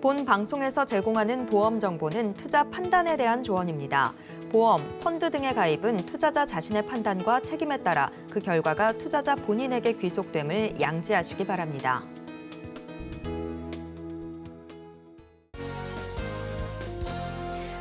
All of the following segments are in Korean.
본 방송에서 제공하는 보험 정보는 투자 판단에 대한 조언입니다. 보험, 펀드 등의 가입은 투자자 자신의 판단과 책임에 따라 그 결과가 투자자 본인에게 귀속됨을 양지하시기 바랍니다.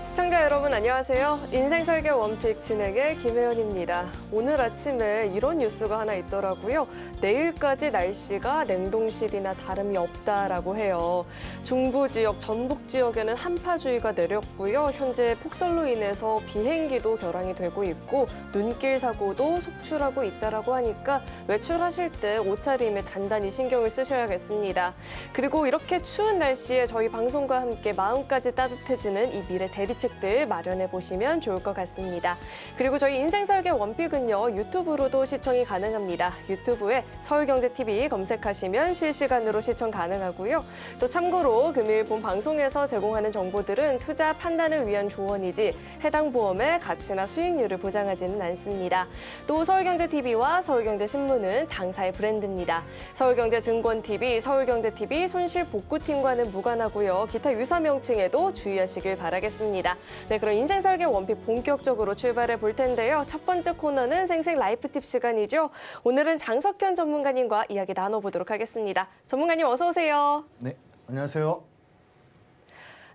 시청자 여러분 안녕하세요. 인생설계 원픽 진행의 김혜연입니다. 오늘 아침에 이런 뉴스가 하나 있더라고요. 내일까지 날씨가 냉동실이나 다름이 없다라고 해요. 중부 지역, 전북 지역에는 한파주의가 내렸고요. 현재 폭설로 인해서 비행기도 결항이 되고 있고 눈길 사고도 속출하고 있다라고 하니까 외출하실 때 옷차림에 단단히 신경을 쓰셔야겠습니다. 그리고 이렇게 추운 날씨에 저희 방송과 함께 마음까지 따뜻해지는 이 미래 대비책들 마련해 보시면 좋을 것 같습니다. 그리고 저희 인생설계 원픽은요, 유튜브로도 시청이 가능합니다. 유튜브에 서울경제TV 검색하시면 실시간으로 시청 가능하고요. 또 참고로 금일 본 방송에서 제공하는 정보들은 투자 판단을 위한 조언이지 해당 보험의 가치나 수익률을 보장하지는 않습니다. 또 서울경제TV와 서울경제신문은 당사의 브랜드입니다. 서울경제증권TV, 서울경제TV 손실복구팀과는 무관하고요. 기타 유사 명칭에도 주의하시길 바라겠습니다. 네, 그럼 인생설계 원픽 본격적으로 출발해 볼 텐데요. 첫 번째 코너는 생생 라이프 팁 시간이죠. 오늘은 장석현 전문가님과 이야기 나눠보도록 하겠습니다. 전문가님 어서 오세요. 네, 안녕하세요.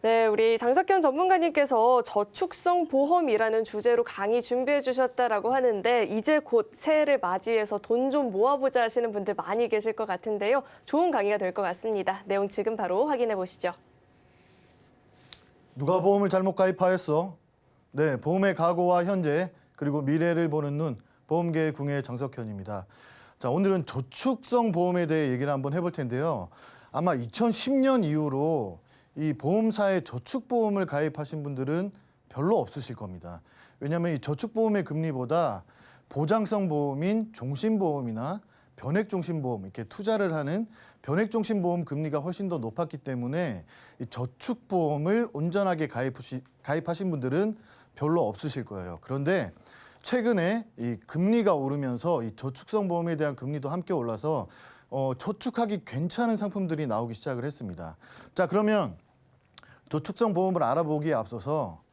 네, 우리 장석현 전문가님께서 저축성 보험이라는 주제로 강의 준비해 주셨다라고 하는데 이제 곧 새해를 맞이해서 돈 좀 모아보자 하시는 분들 많이 계실 것 같은데요. 좋은 강의가 될 것 같습니다. 내용 지금 바로 확인해 보시죠. 누가 보험을 잘못 가입하였어? 네, 보험의 과거와 현재 그리고 미래를 보는 눈, 보험계의 궁예 장석현입니다. 자, 오늘은 저축성 보험에 대해 얘기를 한번 해볼 텐데요. 아마 2010년 이후로 이 보험사에 저축보험을 가입하신 분들은 별로 없으실 겁니다. 왜냐하면 이 저축보험의 금리보다 보장성 보험인 종신보험이나 변액종신보험, 이렇게 투자를 하는 변액종신보험 금리가 훨씬 더 높았기 때문에 이 저축보험을 온전하게 가입하신 분들은 별로 없으실 거예요. 그런데 최근에 이 금리가 오르면서 이 저축성 보험에 대한 금리도 함께 올라서 저축하기 괜찮은 상품들이 나오기 시작을 했습니다. 자, 그러면 저축성 보험을 알아보기에 앞서서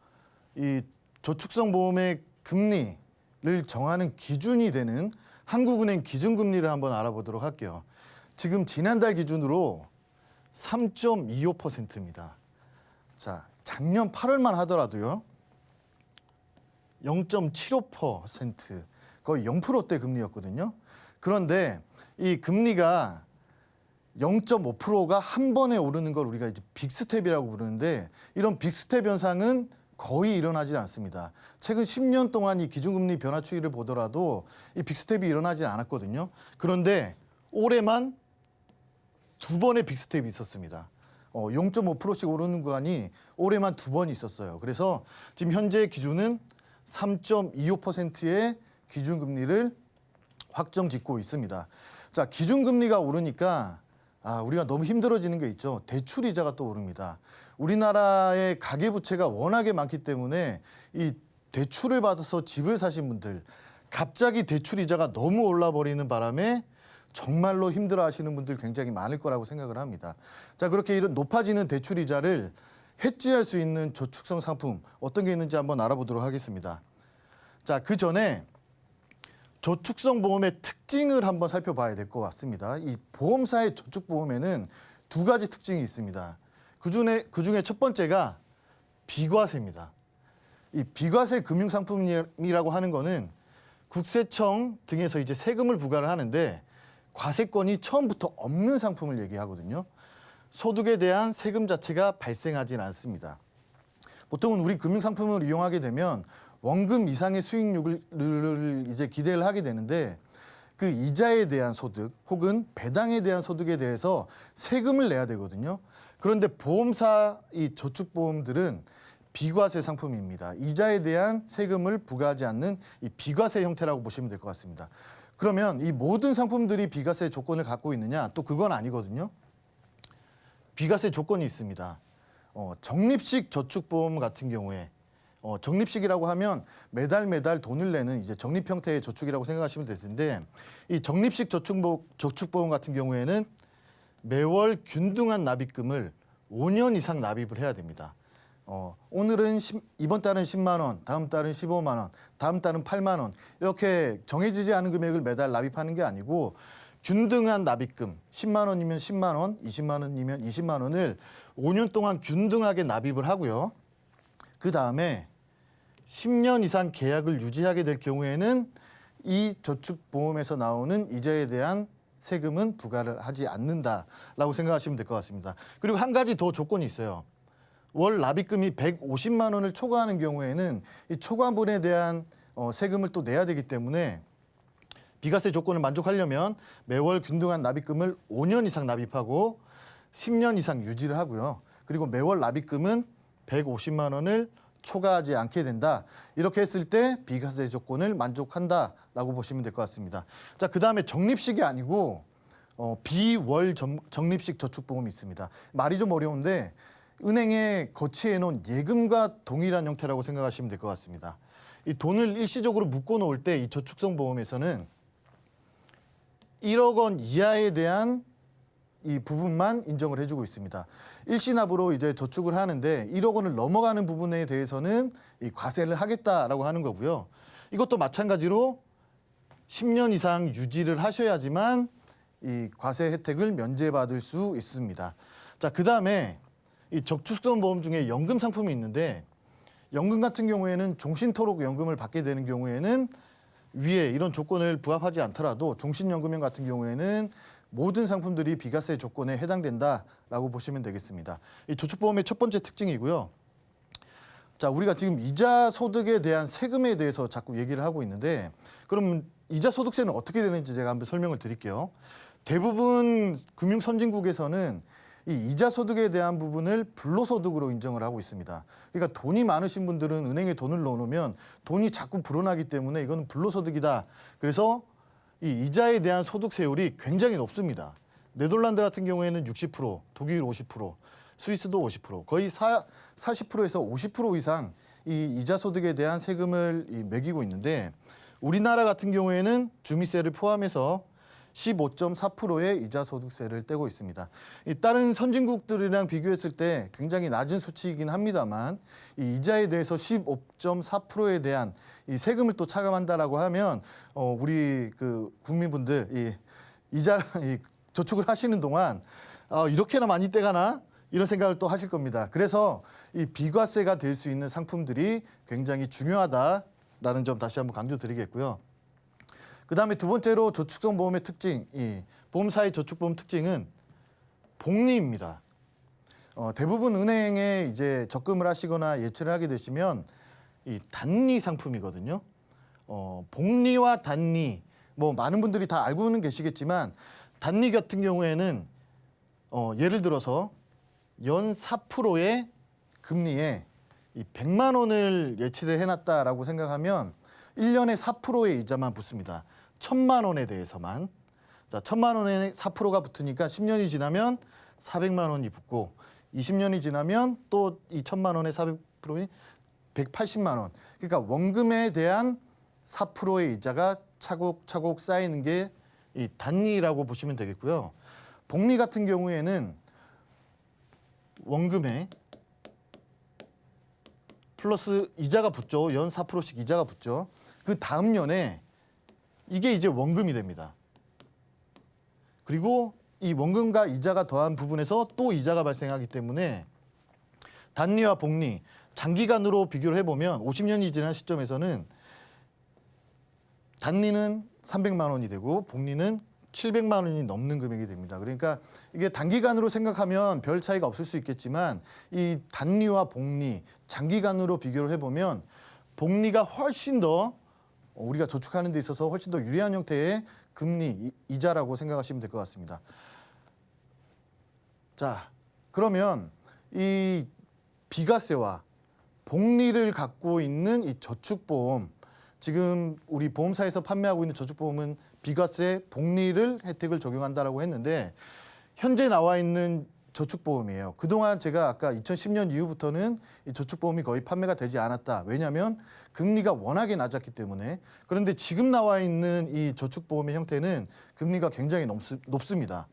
이 저축성 보험의 금리를 정하는 기준이 되는 한국은행 기준금리를 한번 알아보도록 할게요. 지금 지난달 기준으로 3.25%입니다. 자, 작년 8월만 하더라도요. 0.75%, 거의 0%대 금리였거든요. 그런데 이 금리가 0.5%가 한 번에 오르는 걸 우리가 이제 빅스텝이라고 부르는데 이런 빅스텝 현상은 거의 일어나지 않습니다. 최근 10년 동안 이 기준금리 변화 추이를 보더라도 이 빅스텝이 일어나지 않았거든요. 그런데 올해만 두 번의 빅스텝이 있었습니다. 0.5%씩 오르는 구간이 올해만 두 번 있었어요. 그래서 지금 현재 기준은 3.25%의 기준금리를 확정 짓고 있습니다. 자, 기준금리가 오르니까 우리가 너무 힘들어지는 게 있죠. 대출이자가 또 오릅니다. 우리나라의 가계부채가 워낙에 많기 때문에 이 대출을 받아서 집을 사신 분들, 갑자기 대출이자가 너무 올라버리는 바람에 정말로 힘들어하시는 분들 굉장히 많을 거라고 생각을 합니다. 자, 그렇게 이런 높아지는 대출이자를 해지할 수 있는 저축성 상품 어떤 게 있는지 한번 알아보도록 하겠습니다. 자, 그 전에 저축성 보험의 특징을 한번 살펴봐야 될 것 같습니다. 이 보험사의 저축보험에는 두 가지 특징이 있습니다. 그중에 첫 번째가 비과세입니다. 이 비과세 금융상품이라고 하는 거는 국세청 등에서 이제 세금을 부과를 하는데 과세권이 처음부터 없는 상품을 얘기하거든요. 소득에 대한 세금 자체가 발생하진 않습니다. 보통은 우리 금융상품을 이용하게 되면 원금 이상의 수익률을 이제 기대를 하게 되는데 그 이자에 대한 소득 혹은 배당에 대한 소득에 대해서 세금을 내야 되거든요. 그런데 보험사 이 저축보험들은 비과세 상품입니다. 이자에 대한 세금을 부과하지 않는 이 비과세 형태라고 보시면 될 것 같습니다. 그러면 이 모든 상품들이 비과세 조건을 갖고 있느냐? 또 그건 아니거든요. 비과세 조건이 있습니다. 적립식 저축보험 같은 경우에 적립식이라고 하면 매달 돈을 내는 이제 적립 형태의 저축이라고 생각하시면 될 텐데 이 적립식 저축보험 같은 경우에는 매월 균등한 납입금을 5년 이상 납입을 해야 됩니다. 오늘은 이번 달은 10만 원, 다음 달은 15만 원, 다음 달은 8만 원 이렇게 정해지지 않은 금액을 매달 납입하는 게 아니고 균등한 납입금 10만 원이면 10만 원, 20만 원이면 20만 원을 5년 동안 균등하게 납입을 하고요. 그 다음에 10년 이상 계약을 유지하게 될 경우에는 이 저축보험에서 나오는 이자에 대한 세금은 부과를 하지 않는다라고 생각하시면 될 것 같습니다. 그리고 한 가지 더 조건이 있어요. 월 납입금이 150만 원을 초과하는 경우에는 이 초과분에 대한 세금을 또 내야 되기 때문에 비과세 조건을 만족하려면 매월 균등한 납입금을 5년 이상 납입하고 10년 이상 유지를 하고요. 그리고 매월 납입금은 150만 원을 초과하지 않게 된다. 이렇게 했을 때 비과세 조건을 만족한다라고 보시면 될 것 같습니다. 자, 그다음에 적립식이 아니고 비월 적립식 저축보험이 있습니다. 말이 좀 어려운데 은행에 거치해 놓은 예금과 동일한 형태라고 생각하시면 될 것 같습니다. 이 돈을 일시적으로 묶어 놓을 때 이 저축성 보험에서는 1억 원 이하에 대한 이 부분만 인정을 해주고 있습니다. 일시납으로 이제 저축을 하는데 1억 원을 넘어가는 부분에 대해서는 이 과세를 하겠다라고 하는 거고요. 이것도 마찬가지로 10년 이상 유지를 하셔야지만 이 과세 혜택을 면제받을 수 있습니다. 자, 그다음에 이 저축성 보험 중에 연금 상품이 있는데 연금 같은 경우에는 종신토록 연금을 받게 되는 경우에는 위에 이런 조건을 부합하지 않더라도 종신연금형 같은 경우에는 모든 상품들이 비과세 조건에 해당된다라고 보시면 되겠습니다. 이 저축보험의 첫 번째 특징이고요. 자, 우리가 지금 이자 소득에 대한 세금에 대해서 자꾸 얘기를 하고 있는데 그럼 이자 소득세는 어떻게 되는지 제가 한번 설명을 드릴게요. 대부분 금융 선진국에서는 이 이자 소득에 대한 부분을 불로소득으로 인정을 하고 있습니다. 그러니까 돈이 많으신 분들은 은행에 돈을 넣어놓으면 돈이 자꾸 불어나기 때문에 이건 불로소득이다. 그래서 이 이자에 대한 소득세율이 굉장히 높습니다. 네덜란드 같은 경우에는 60%, 독일 50%, 스위스도 50%, 거의 40%에서 50% 이상 이 이자 소득에 대한 세금을 매기고 있는데 우리나라 같은 경우에는 주미세를 포함해서 15.4%의 이자 소득세를 떼고 있습니다. 이 다른 선진국들이랑 비교했을 때 굉장히 낮은 수치이긴 합니다만 이 이자에 대해서 15.4%에 대한 이 세금을 또 차감한다라고 하면 우리 그 국민분들 이자 저축을 하시는 동안 이렇게나 많이 떼가나 이런 생각을 또 하실 겁니다. 그래서 이 비과세가 될 수 있는 상품들이 굉장히 중요하다라는 점 다시 한번 강조드리겠고요. 그다음에 두 번째로 저축성 보험의 특징, 이 보험사의 저축보험 특징은 복리입니다. 대부분 은행에 이제 적금을 하시거나 예치를 하게 되시면 이 단리 상품이거든요. 복리와 단리, 뭐 많은 분들이 다 알고는 계시겠지만 단리 같은 경우에는 예를 들어서 연 4%의 금리에 이 100만 원을 예치를 해놨다라고 생각하면 1년에 4%의 이자만 붙습니다. 1,000만 원에 대해서만. 자, 1,000만 원에 4%가 붙으니까 10년이 지나면 400만 원이 붙고 20년이 지나면 또 이 1,000만 원에 400%이 180만 원. 그러니까 원금에 대한 4%의 이자가 차곡차곡 쌓이는 게 이 단리라고 보시면 되겠고요. 복리 같은 경우에는 원금에 플러스 이자가 붙죠. 연 4%씩 이자가 붙죠. 그 다음 년에 이게 이제 원금이 됩니다. 그리고 이 원금과 이자가 더한 부분에서 또 이자가 발생하기 때문에 단리와 복리, 장기간으로 비교를 해보면 50년이 지난 시점에서는 단리는 300만 원이 되고 복리는 700만 원이 넘는 금액이 됩니다. 그러니까 이게 단기간으로 생각하면 별 차이가 없을 수 있겠지만 이 단리와 복리, 장기간으로 비교를 해보면 복리가 훨씬 더 우리가 저축하는 데 있어서 훨씬 더 유리한 형태의 금리, 이자라고 생각하시면 될 것 같습니다. 자, 그러면 이 비과세와 복리를 갖고 있는 이 저축보험, 지금 우리 보험사에서 판매하고 있는 저축보험은 비과세, 복리를 혜택을 적용한다라고 했는데 현재 나와 있는 저축보험이에요. 그동안 제가 아까 2010년 이후부터는 이 저축보험이 거의 판매가 되지 않았다. 왜냐하면 금리가 워낙에 낮았기 때문에. 그런데 지금 나와 있는 이 저축보험의 형태는 금리가 굉장히 높습니다.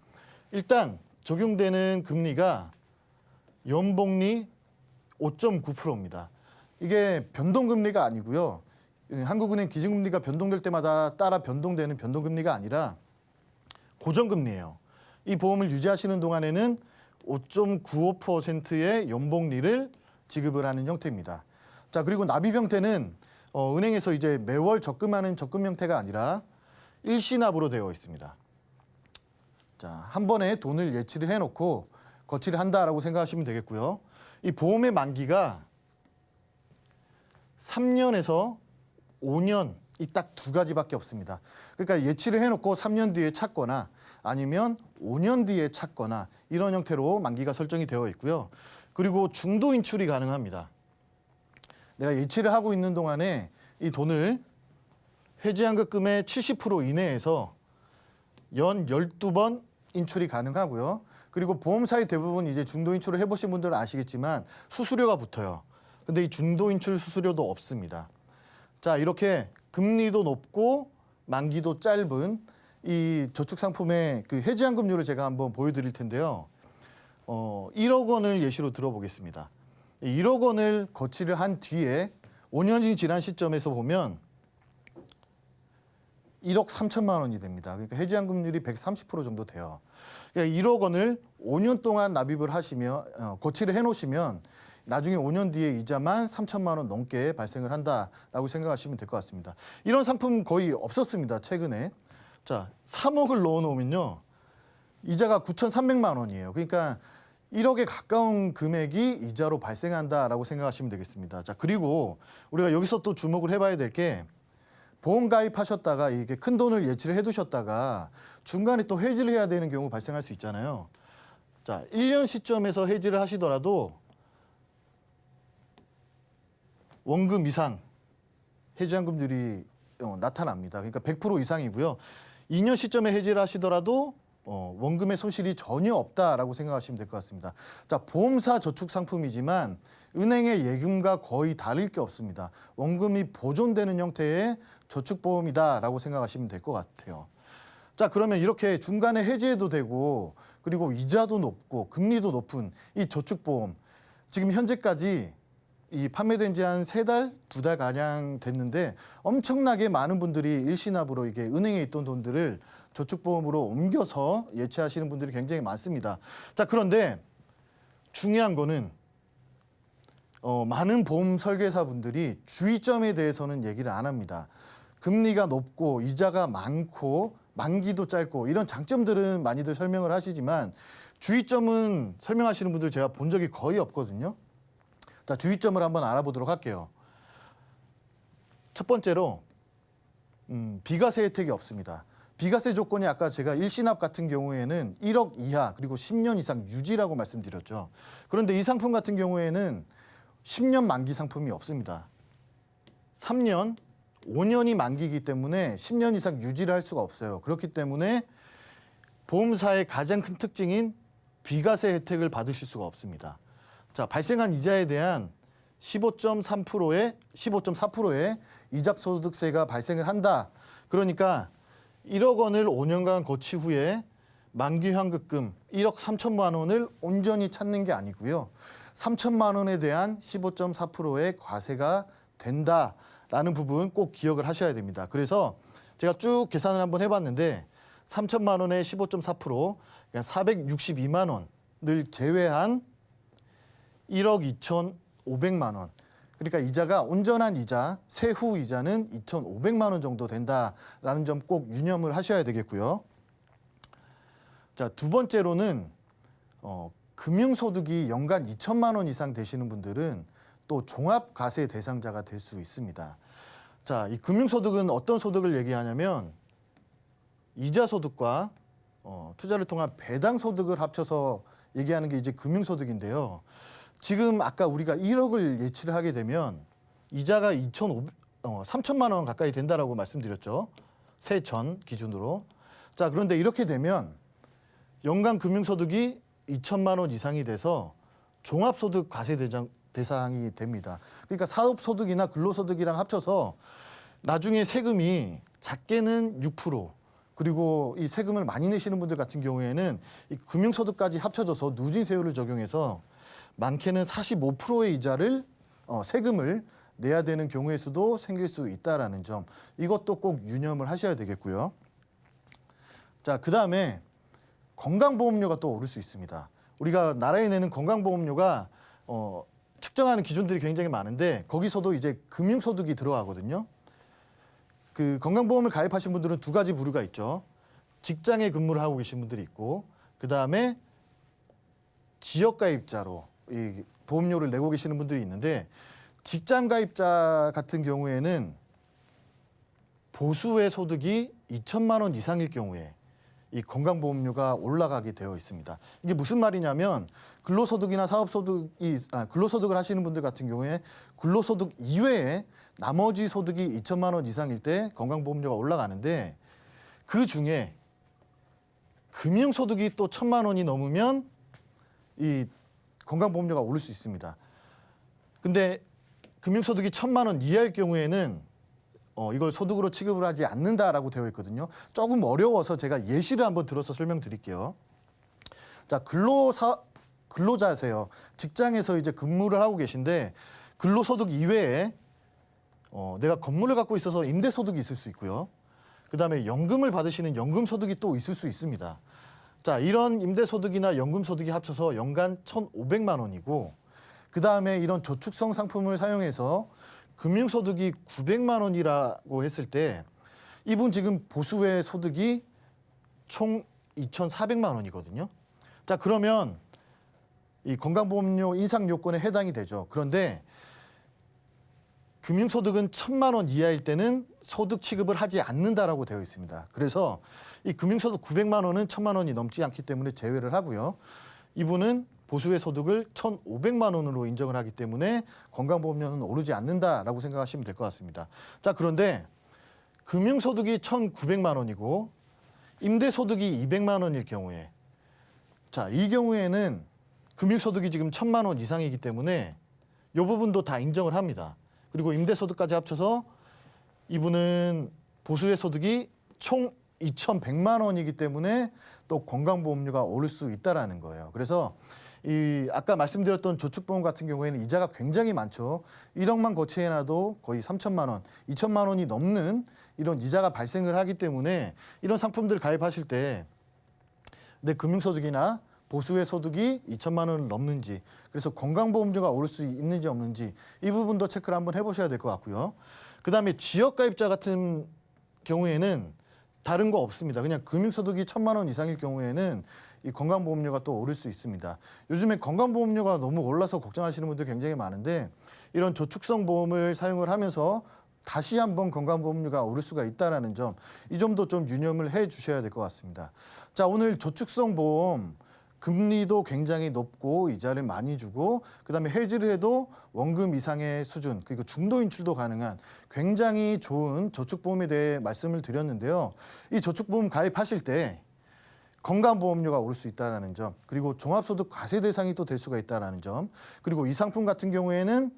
일단 적용되는 금리가 연복리 5.9%입니다. 이게 변동금리가 아니고요. 한국은행 기준금리가 변동될 때마다 따라 변동되는 변동금리가 아니라 고정금리예요. 이 보험을 유지하시는 동안에는 5.95%의 연복리를 지급을 하는 형태입니다. 자, 그리고 납입 형태는 은행에서 이제 매월 적금하는 적금 형태가 아니라 일시납으로 되어 있습니다. 자, 한 번에 돈을 예치를 해놓고 거치를 한다라고 생각하시면 되겠고요. 이 보험의 만기가 3년에서 5년 이 딱 두 가지밖에 없습니다. 그러니까 예치를 해놓고 3년 뒤에 찾거나 아니면 5년 뒤에 찾거나 이런 형태로 만기가 설정이 되어 있고요. 그리고 중도 인출이 가능합니다. 내가 예치를 하고 있는 동안에 이 돈을 해지환급금의 70% 이내에서 연 12번 인출이 가능하고요. 그리고 보험사의 대부분 이제 중도 인출을 해보신 분들은 아시겠지만 수수료가 붙어요. 근데 이 중도 인출 수수료도 없습니다. 자, 이렇게 금리도 높고 만기도 짧은 이 저축 상품의 그 해지환급률을 제가 한번 보여드릴 텐데요. 1억 원을 예시로 들어보겠습니다. 1억 원을 거치를 한 뒤에 5년이 지난 시점에서 보면 1억 3천만 원이 됩니다. 그러니까 해지환급률이 130% 정도 돼요. 그러니까 1억 원을 5년 동안 납입을 하시면 거치를 해놓으시면 나중에 5년 뒤에 이자만 3천만 원 넘게 발생을 한다라고 생각하시면 될 것 같습니다. 이런 상품 거의 없었습니다. 최근에. 자, 3억을 넣어놓으면요. 이자가 9,300만 원이에요. 그러니까 1억에 가까운 금액이 이자로 발생한다라고 생각하시면 되겠습니다. 자, 그리고 우리가 여기서 또 주목을 해봐야 될 게 보험 가입하셨다가 이게 큰 돈을 예치를 해두셨다가 중간에 또 해지를 해야 되는 경우 발생할 수 있잖아요. 자, 1년 시점에서 해지를 하시더라도 원금 이상 해지환급률이 나타납니다. 그러니까 100% 이상이고요. 2년 시점에 해지를 하시더라도 원금의 손실이 전혀 없다라고 생각하시면 될 것 같습니다. 자, 보험사 저축 상품이지만 은행의 예금과 거의 다를 게 없습니다. 원금이 보존되는 형태의 저축보험이다라고 생각하시면 될 것 같아요. 자, 그러면 이렇게 중간에 해지해도 되고 그리고 이자도 높고 금리도 높은 이 저축보험 지금 현재까지 이 판매된 지 한 3달, 2달 가량 됐는데 엄청나게 많은 분들이 일시납으로 이게 은행에 있던 돈들을 저축보험으로 옮겨서 예치하시는 분들이 굉장히 많습니다. 자, 그런데 중요한 거는 많은 보험 설계사분들이 주의점에 대해서는 얘기를 안 합니다. 금리가 높고 이자가 많고 만기도 짧고 이런 장점들은 많이들 설명을 하시지만 주의점은 설명하시는 분들 제가 본 적이 거의 없거든요. 자, 주의점을 한번 알아보도록 할게요. 첫 번째로 비과세 혜택이 없습니다. 비과세 조건이 아까 제가 일시납 같은 경우에는 1억 이하 그리고 10년 이상 유지라고 말씀드렸죠. 그런데 이 상품 같은 경우에는 10년 만기 상품이 없습니다. 3년, 5년이 만기이기 때문에 10년 이상 유지를 할 수가 없어요. 그렇기 때문에 보험사의 가장 큰 특징인 비과세 혜택을 받으실 수가 없습니다. 자, 발생한 이자에 대한 15.4%의 이자소득세가 발생을 한다. 그러니까 1억 원을 5년간 거치 후에 만기환급금 1억 3천만 원을 온전히 찾는 게 아니고요. 3천만 원에 대한 15.4%의 과세가 된다라는 부분 꼭 기억을 하셔야 됩니다. 그래서 제가 쭉 계산을 한번 해봤는데 3천만 원의 15.4% 그러니까 462만 원을 제외한 1억 2,500만 원. 그러니까 이자가 온전한 이자, 세후 이자는 2,500만 원 정도 된다라는 점 꼭 유념을 하셔야 되겠고요. 자, 두 번째로는 금융소득이 연간 2천만 원 이상 되시는 분들은 또 종합과세 대상자가 될 수 있습니다. 자, 이 금융소득은 어떤 소득을 얘기하냐면 이자소득과 투자를 통한 배당소득을 합쳐서 얘기하는 게 이제 금융소득인데요. 지금 아까 우리가 1억을 예치를 하게 되면 이자가 3천만 원 가까이 된다라고 말씀드렸죠. 세전 기준으로. 자, 그런데 이렇게 되면 연간 금융소득이 2천만 원 이상이 돼서 종합소득 과세 대상이 됩니다. 그러니까 사업소득이나 근로소득이랑 합쳐서 나중에 세금이 작게는 6%, 그리고 이 세금을 많이 내시는 분들 같은 경우에는 이 금융소득까지 합쳐져서 누진세율을 적용해서 많게는 45%의 이자를 세금을 내야 되는 경우의 수도 생길 수 있다라는 점, 이것도 꼭 유념을 하셔야 되겠고요. 자, 그다음에 건강보험료가 또 오를 수 있습니다. 우리가 나라에 내는 건강보험료가 측정하는 기준들이 굉장히 많은데 거기서도 이제 금융소득이 들어가거든요. 그 건강보험을 가입하신 분들은 두 가지 부류가 있죠. 직장에 근무를 하고 계신 분들이 있고, 그다음에 지역가입자로 이 보험료를 내고 계시는 분들이 있는데, 직장 가입자 같은 경우에는 보수의 소득이 2천만 원 이상일 경우에 이 건강보험료가 올라가게 되어 있습니다. 이게 무슨 말이냐면 근로소득이나 근로소득을 하시는 분들 같은 경우에 근로소득 이외에 나머지 소득이 2천만 원 이상일 때 건강보험료가 올라가는데, 그 중에 금융소득이 또 1,000만 원이 넘으면 이 건강보험료가 오를 수 있습니다. 근데 금융소득이 1,000만 원 이하일 경우에는 이걸 소득으로 취급을 하지 않는다라고 되어 있거든요. 조금 어려워서 제가 예시를 한번 들어서 설명드릴게요. 자, 근로자세요. 직장에서 이제 근무를 하고 계신데 근로소득 이외에 내가 건물을 갖고 있어서 임대소득이 있을 수 있고요. 그다음에 연금을 받으시는 연금소득이 또 있을 수 있습니다. 자, 이런 임대소득이나 연금소득이 합쳐서 연간 1,500만 원이고, 그다음에 이런 저축성 상품을 사용해서 금융소득이 900만 원이라고 했을 때 이분 지금 보수의 소득이 총 2,400만 원이거든요. 자, 그러면 이 건강보험료 인상 요건에 해당이 되죠. 그런데 금융소득은 1,000만 원 이하일 때는 소득 취급을 하지 않는다라고 되어 있습니다. 그래서 이 금융소득 900만 원은 1,000만 원이 넘지 않기 때문에 제외를 하고요. 이분은 보수의 소득을 1,500만 원으로 인정을 하기 때문에 건강보험료는 오르지 않는다라고 생각하시면 될 것 같습니다. 자, 그런데 금융소득이 1,900만 원이고 임대소득이 200만 원일 경우에, 자, 이 경우에는 금융소득이 지금 1,000만 원 이상이기 때문에 이 부분도 다 인정을 합니다. 그리고 임대소득까지 합쳐서 이분은 보수의 소득이 총 2,100만 원이기 때문에 또 건강보험료가 오를 수 있다라는 거예요. 그래서 이 아까 말씀드렸던 저축보험 같은 경우에는 이자가 굉장히 많죠. 1억만 거치해놔도 거의 3천만 원, 2천만 원이 넘는 이런 이자가 발생을 하기 때문에 이런 상품들 가입하실 때 내 금융소득이나 보수의 소득이 2천만 원을 넘는지, 그래서 건강보험료가 오를 수 있는지 없는지 이 부분도 체크를 한번 해보셔야 될 것 같고요. 그다음에 지역가입자 같은 경우에는 다른 거 없습니다. 그냥 금융소득이 1,000만 원 이상일 경우에는 이 건강보험료가 또 오를 수 있습니다. 요즘에 건강보험료가 너무 올라서 걱정하시는 분들 굉장히 많은데, 이런 저축성 보험을 사용을 하면서 다시 한번 건강보험료가 오를 수가 있다는 점, 이 점도 좀 유념을 해 주셔야 될 것 같습니다. 자, 오늘 저축성 보험 금리도 굉장히 높고 이자를 많이 주고, 그다음에 해지를 해도 원금 이상의 수준, 그리고 중도 인출도 가능한 굉장히 좋은 저축보험에 대해 말씀을 드렸는데요. 이 저축보험 가입하실 때 건강보험료가 오를 수 있다는 점, 그리고 종합소득 과세 대상이 또 될 수가 있다는 점, 그리고 이 상품 같은 경우에는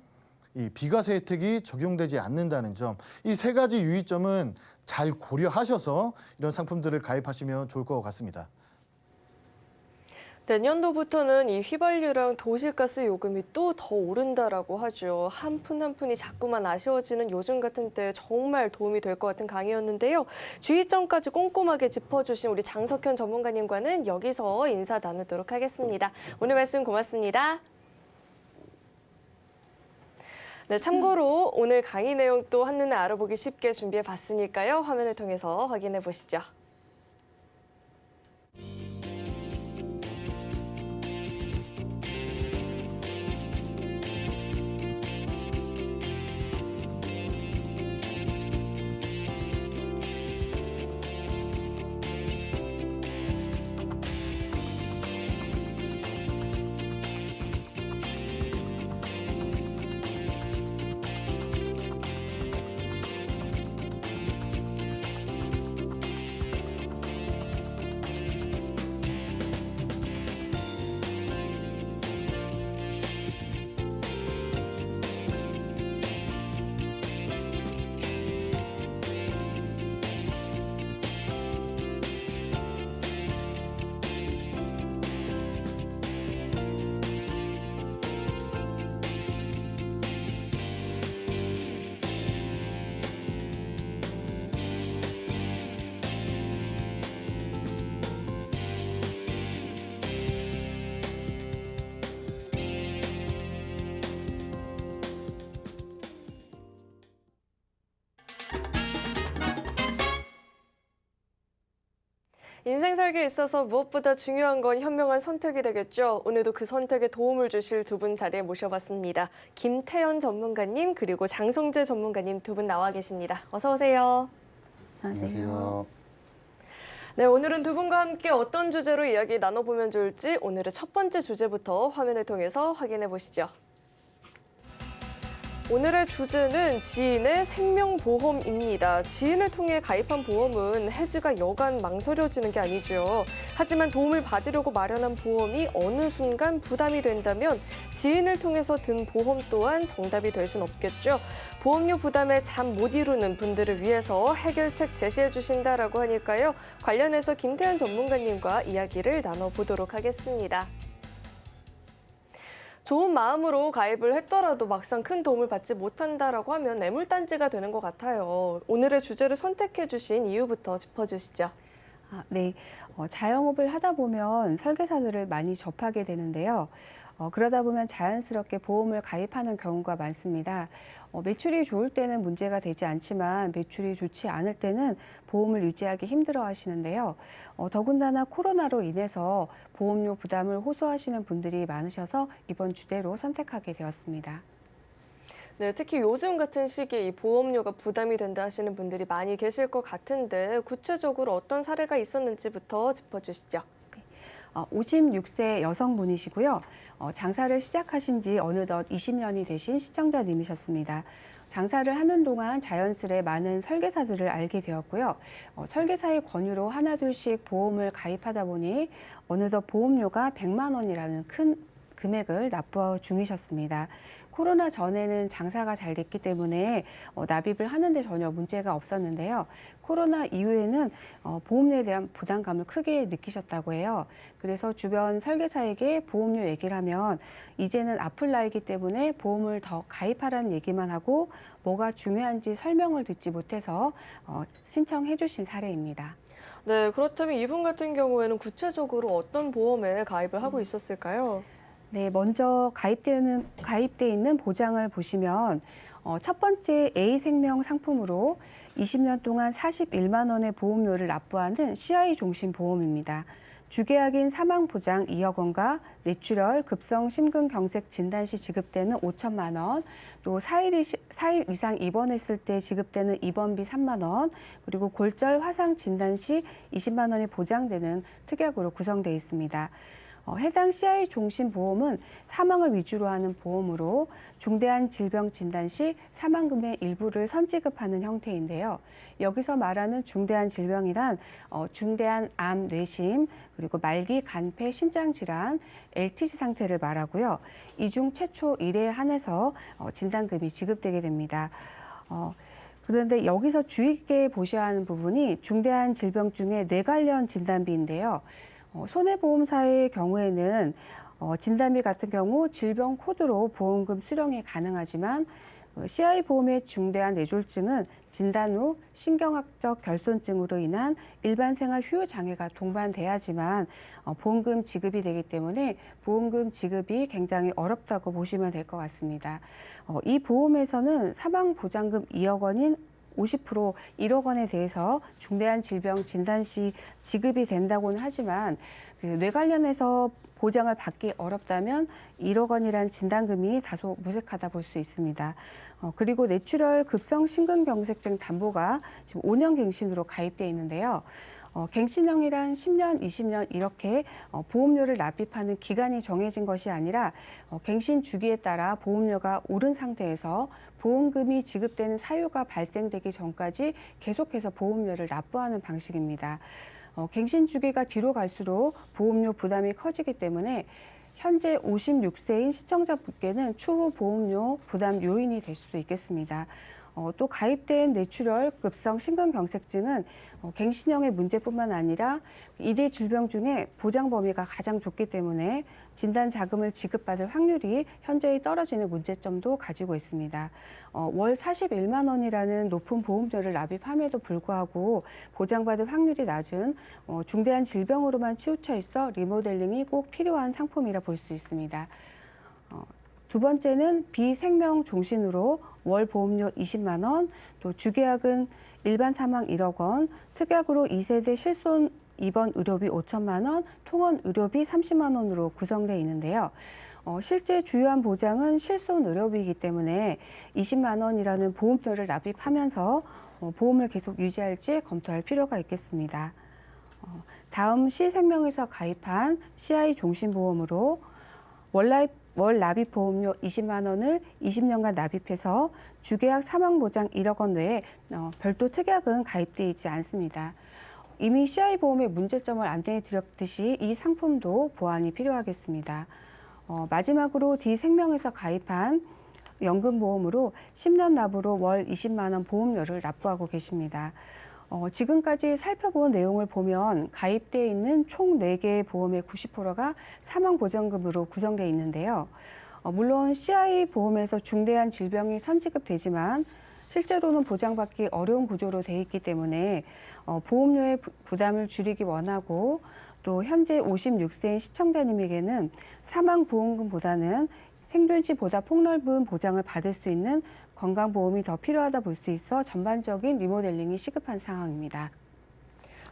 이 비과세 혜택이 적용되지 않는다는 점, 이 세 가지 유의점은 잘 고려하셔서 이런 상품들을 가입하시면 좋을 것 같습니다. 내년도부터는 이 휘발유랑 도시가스 요금이 또 더 오른다라고 하죠. 한 푼 한 푼이 자꾸만 아쉬워지는 요즘 같은 때 정말 도움이 될 것 같은 강의였는데요. 주의점까지 꼼꼼하게 짚어주신 우리 장석현 전문가님과는 여기서 인사 나누도록 하겠습니다. 오늘 말씀 고맙습니다. 네, 참고로 오늘 강의 내용 또 한눈에 알아보기 쉽게 준비해봤으니까요. 화면을 통해서 확인해 보시죠. 인생 살기에 있어서 무엇보다 중요한 건 현명한 선택이 되겠죠. 오늘도 그 선택에 도움을 주실 두 분 자리에 모셔봤습니다. 김태현 전문가님 그리고 장성재 전문가님 두 분 나와 계십니다. 어서 오세요. 안녕하세요. 네, 오늘은 두 분과 함께 어떤 주제로 이야기 나눠보면 좋을지 오늘의 첫 번째 주제부터 화면을 통해서 확인해 보시죠. 오늘의 주제는 지인의 생명보험입니다. 지인을 통해 가입한 보험은 해지가 여간 망설여지는 게 아니죠. 하지만 도움을 받으려고 마련한 보험이 어느 순간 부담이 된다면 지인을 통해서 든 보험 또한 정답이 될 순 없겠죠. 보험료 부담에 잠 못 이루는 분들을 위해서 해결책 제시해 주신다라고 하니까요. 관련해서 김태현 전문가님과 이야기를 나눠보도록 하겠습니다. 좋은 마음으로 가입을 했더라도 막상 큰 도움을 받지 못한다라고 하면 애물단지가 되는 것 같아요. 오늘의 주제를 선택해 주신 이유부터 짚어주시죠. 네, 자영업을 하다 보면 설계사들을 많이 접하게 되는데요. 그러다 보면 자연스럽게 보험을 가입하는 경우가 많습니다. 매출이 좋을 때는 문제가 되지 않지만 매출이 좋지 않을 때는 보험을 유지하기 힘들어 하시는데요. 더군다나 코로나로 인해서 보험료 부담을 호소하시는 분들이 많으셔서 이번 주제로 선택하게 되었습니다. 네, 특히 요즘 같은 시기에 이 보험료가 부담이 된다 하시는 분들이 많이 계실 것 같은데 구체적으로 어떤 사례가 있었는지부터 짚어주시죠. 56세 여성분이시고요. 장사를 시작하신 지 어느덧 20년이 되신 시청자님이셨습니다. 장사를 하는 동안 자연스레 많은 설계사들을 알게 되었고요. 설계사의 권유로 하나둘씩 보험을 가입하다 보니 어느덧 보험료가 100만 원이라는 큰 금액을 납부 중이셨습니다. 코로나 전에는 장사가 잘 됐기 때문에 납입을 하는데 전혀 문제가 없었는데요. 코로나 이후에는 보험료에 대한 부담감을 크게 느끼셨다고 해요. 그래서 주변 설계사에게 보험료 얘기를 하면 이제는 아플 나이기 때문에 보험을 더 가입하라는 얘기만 하고 뭐가 중요한지 설명을 듣지 못해서 신청해 주신 사례입니다. 네, 그렇다면 이분 같은 경우에는 구체적으로 어떤 보험에 가입을 하고 있었을까요? 네, 먼저 가입돼 있는 보장을 보시면 첫 번째 A생명 상품으로 20년 동안 41만 원의 보험료를 납부하는 CI 종신 보험입니다. 주계약인 사망보장 2억 원과 뇌출혈, 급성 심근경색 진단 시 지급되는 5천만 원, 또 4일 이상 입원했을 때 지급되는 입원비 3만 원, 그리고 골절 화상 진단 시 20만 원이 보장되는 특약으로 구성되어 있습니다. 해당 CI 종신 보험은 사망을 위주로 하는 보험으로 중대한 질병 진단 시 사망금의 일부를 선지급하는 형태인데요. 여기서 말하는 중대한 질병이란 중대한 암, 뇌심, 그리고 말기 간폐 신장 질환, LTC 상태를 말하고요. 이 중 최초 1회에 한해서 진단금이 지급되게 됩니다. 그런데 여기서 주의 깊게 보셔야 하는 부분이 중대한 질병 중에 뇌 관련 진단비인데요. 손해보험사의 경우에는 진단비 같은 경우 질병 코드로 보험금 수령이 가능하지만 CI보험의 중대한 뇌졸중은 진단 후 신경학적 결손증으로 인한 일반 생활 휴유 장애가 동반돼야지만 보험금 지급이 되기 때문에 보험금 지급이 굉장히 어렵다고 보시면 될 것 같습니다. 이 보험에서는 사망보장금 2억 원인 50% 1억 원에 대해서 중대한 질병 진단 시 지급이 된다고는 하지만 뇌 관련해서 보장을 받기 어렵다면 1억 원이란 진단금이 다소 무색하다 볼 수 있습니다. 그리고 뇌출혈 급성 심근경색증 담보가 지금 5년 갱신으로 가입돼 있는데요. 갱신형이란 10년, 20년 이렇게 보험료를 납입하는 기간이 정해진 것이 아니라 갱신 주기에 따라 보험료가 오른 상태에서 보험금이 지급되는 사유가 발생되기 전까지 계속해서 보험료를 납부하는 방식입니다. 갱신 주기가 뒤로 갈수록 보험료 부담이 커지기 때문에 현재 56세인 시청자분께는 추후 보험료 부담 요인이 될 수도 있겠습니다. 또 가입된 뇌출혈 급성 심근경색증은 갱신형의 문제뿐만 아니라 이대 질병 중에 보장 범위가 가장 좁기 때문에 진단 자금을 지급받을 확률이 현저히 떨어지는 문제점도 가지고 있습니다. 월 41만 원이라는 높은 보험료를 납입함에도 불구하고 보장받을 확률이 낮은 중대한 질병으로만 치우쳐 있어 리모델링이 꼭 필요한 상품이라 볼 수 있습니다. 두 번째는 비생명 종신으로 월 보험료 20만 원, 또 주계약은 일반 사망 1억 원, 특약으로 2세대 실손 입원 의료비 5천만 원, 통원 의료비 30만 원으로 구성되어 있는데요. 실제 주요한 보장은 실손 의료비이기 때문에 20만 원이라는 보험료를 납입하면서 보험을 계속 유지할지 검토할 필요가 있겠습니다. 다음 C생명에서 가입한 CI 종신보험으로 월 납입 보험료 20만 원을 20년간 납입해서 주계약 사망보장 1억 원 외에 별도 특약은 가입되어 있지 않습니다. 이미 CI 보험의 문제점을 안내해 드렸듯이 이 상품도 보완이 필요하겠습니다. 마지막으로 D생명에서 가입한 연금보험으로 10년 납으로 월 20만 원 보험료를 납부하고 계십니다. 지금까지 살펴본 내용을 보면 가입되어 있는 총 4개의 보험의 90%가 사망보장금으로 구성되어 있는데요. 물론 CI 보험에서 중대한 질병이 선지급되지만 실제로는 보장받기 어려운 구조로 되어 있기 때문에 보험료의 부담을 줄이기 원하고 또 현재 56세인 시청자님에게는 사망보험금보다는 생존 시 보다 폭넓은 보장을 받을 수 있는 건강보험이 더 필요하다 볼 수 있어 전반적인 리모델링이 시급한 상황입니다.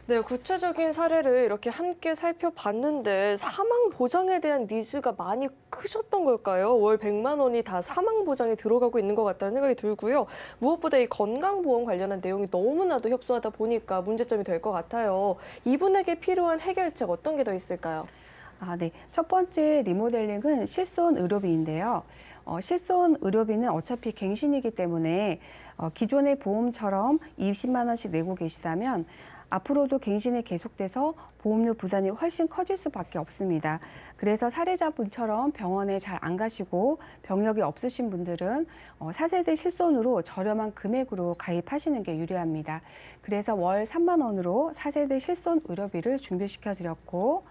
네, 구체적인 사례를 이렇게 함께 살펴봤는데 사망 보장에 대한 니즈가 많이 크셨던 걸까요? 월 100만 원이 다 사망 보장에 들어가고 있는 것 같다는 생각이 들고요. 무엇보다 이 건강보험 관련한 내용이 너무나도 협소하다 보니까 문제점이 될 것 같아요. 이분에게 필요한 해결책 어떤 게 더 있을까요? 네. 첫 번째 리모델링은 실손 의료비인데요. 실손 의료비는 어차피 갱신이기 때문에 기존의 보험처럼 20만 원씩 내고 계시다면 앞으로도 갱신이 계속돼서 보험료 부담이 훨씬 커질 수밖에 없습니다. 그래서 사례자분처럼 병원에 잘 안 가시고 병력이 없으신 분들은 4세대 실손으로 저렴한 금액으로 가입하시는 게 유리합니다. 그래서 월 3만 원으로 4세대 실손 의료비를 준비시켜 드렸고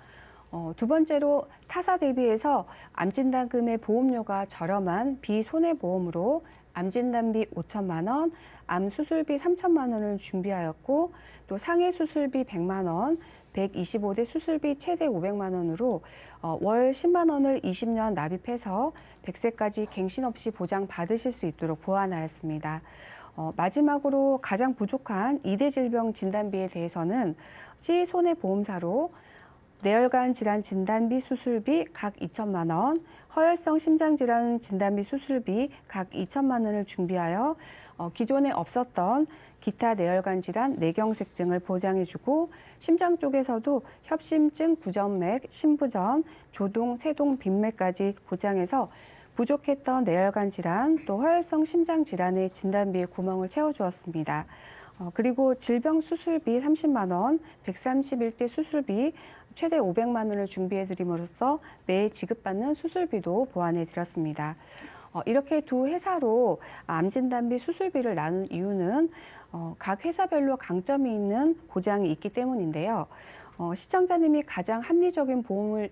두 번째로 타사 대비해서 암진단금의 보험료가 저렴한 비손해보험으로 암진단비 5천만 원, 암수술비 3천만 원을 준비하였고 또 상해 수술비 100만 원, 125대 수술비 최대 500만 원으로 월 10만 원을 20년 납입해서 100세까지 갱신 없이 보장받으실 수 있도록 보완하였습니다. 마지막으로 가장 부족한 2대 질병 진단비에 대해서는 C손해보험사로 뇌혈관 질환 진단비 수술비 각 2천만 원, 허혈성 심장질환 진단비 수술비 각 2천만 원을 준비하여 기존에 없었던 기타 뇌혈관 질환, 뇌경색증을 보장해주고 심장 쪽에서도 협심증, 부전맥, 심부전, 조동, 세동, 빈맥까지 보장해서 부족했던 뇌혈관 질환, 또 허혈성 심장 질환의 진단비에 구멍을 채워주었습니다. 그리고 질병 수술비 30만 원, 131대 수술비 최대 500만 원을 준비해드림으로써 매 지급받는 수술비도 보완해드렸습니다. 이렇게 두 회사로 암진단비 수술비를 나눈 이유는 각 회사별로 강점이 있는 보장이 있기 때문인데요. 시청자님이 가장 합리적인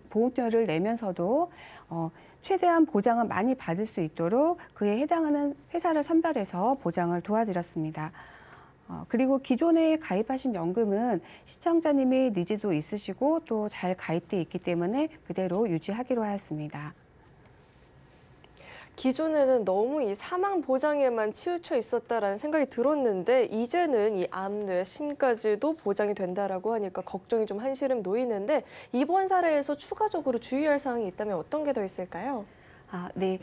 보험료를 내면서도 최대한 보장을 많이 받을 수 있도록 그에 해당하는 회사를 선별해서 보장을 도와드렸습니다. 그리고 기존에 가입하신 연금은 시청자님의 니즈도 있으시고 또 잘 가입돼 있기 때문에 그대로 유지하기로 하였습니다. 기존에는 너무 이 사망 보장에만 치우쳐 있었다라는 생각이 들었는데 이제는 이 암, 뇌, 심까지도 보장이 된다라고 하니까 걱정이 좀 한시름 놓이는데 이번 사례에서 추가적으로 주의할 사항이 있다면 어떤 게 더 있을까요? 네.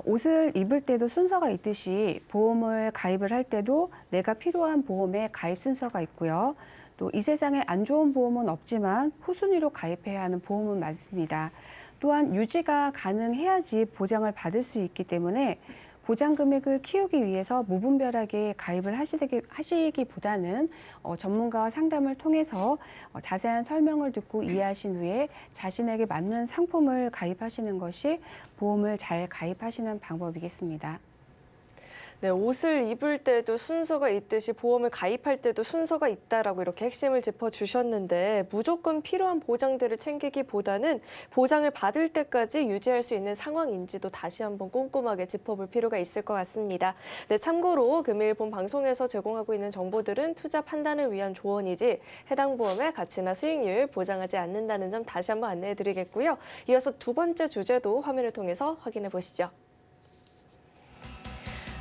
옷을 입을 때도 순서가 있듯이 보험을 가입을 할 때도 내가 필요한 보험의 가입 순서가 있고요. 또 이 세상에 안 좋은 보험은 없지만 후순위로 가입해야 하는 보험은 많습니다. 또한 유지가 가능해야지 보장을 받을 수 있기 때문에 보장 금액을 키우기 위해서 무분별하게 가입을 하시기보다는 전문가와 상담을 통해서 자세한 설명을 듣고 이해하신 후에 자신에게 맞는 상품을 가입하시는 것이 보험을 잘 가입하시는 방법이겠습니다. 네, 옷을 입을 때도 순서가 있듯이 보험을 가입할 때도 순서가 있다라고 이렇게 핵심을 짚어주셨는데 무조건 필요한 보장들을 챙기기보다는 보장을 받을 때까지 유지할 수 있는 상황인지도 다시 한번 꼼꼼하게 짚어볼 필요가 있을 것 같습니다. 네, 참고로 금일 본 방송에서 제공하고 있는 정보들은 투자 판단을 위한 조언이지 해당 보험의 가치나 수익률 보장하지 않는다는 점 다시 한번 안내해드리겠고요. 이어서 두 번째 주제도 화면을 통해서 확인해 보시죠.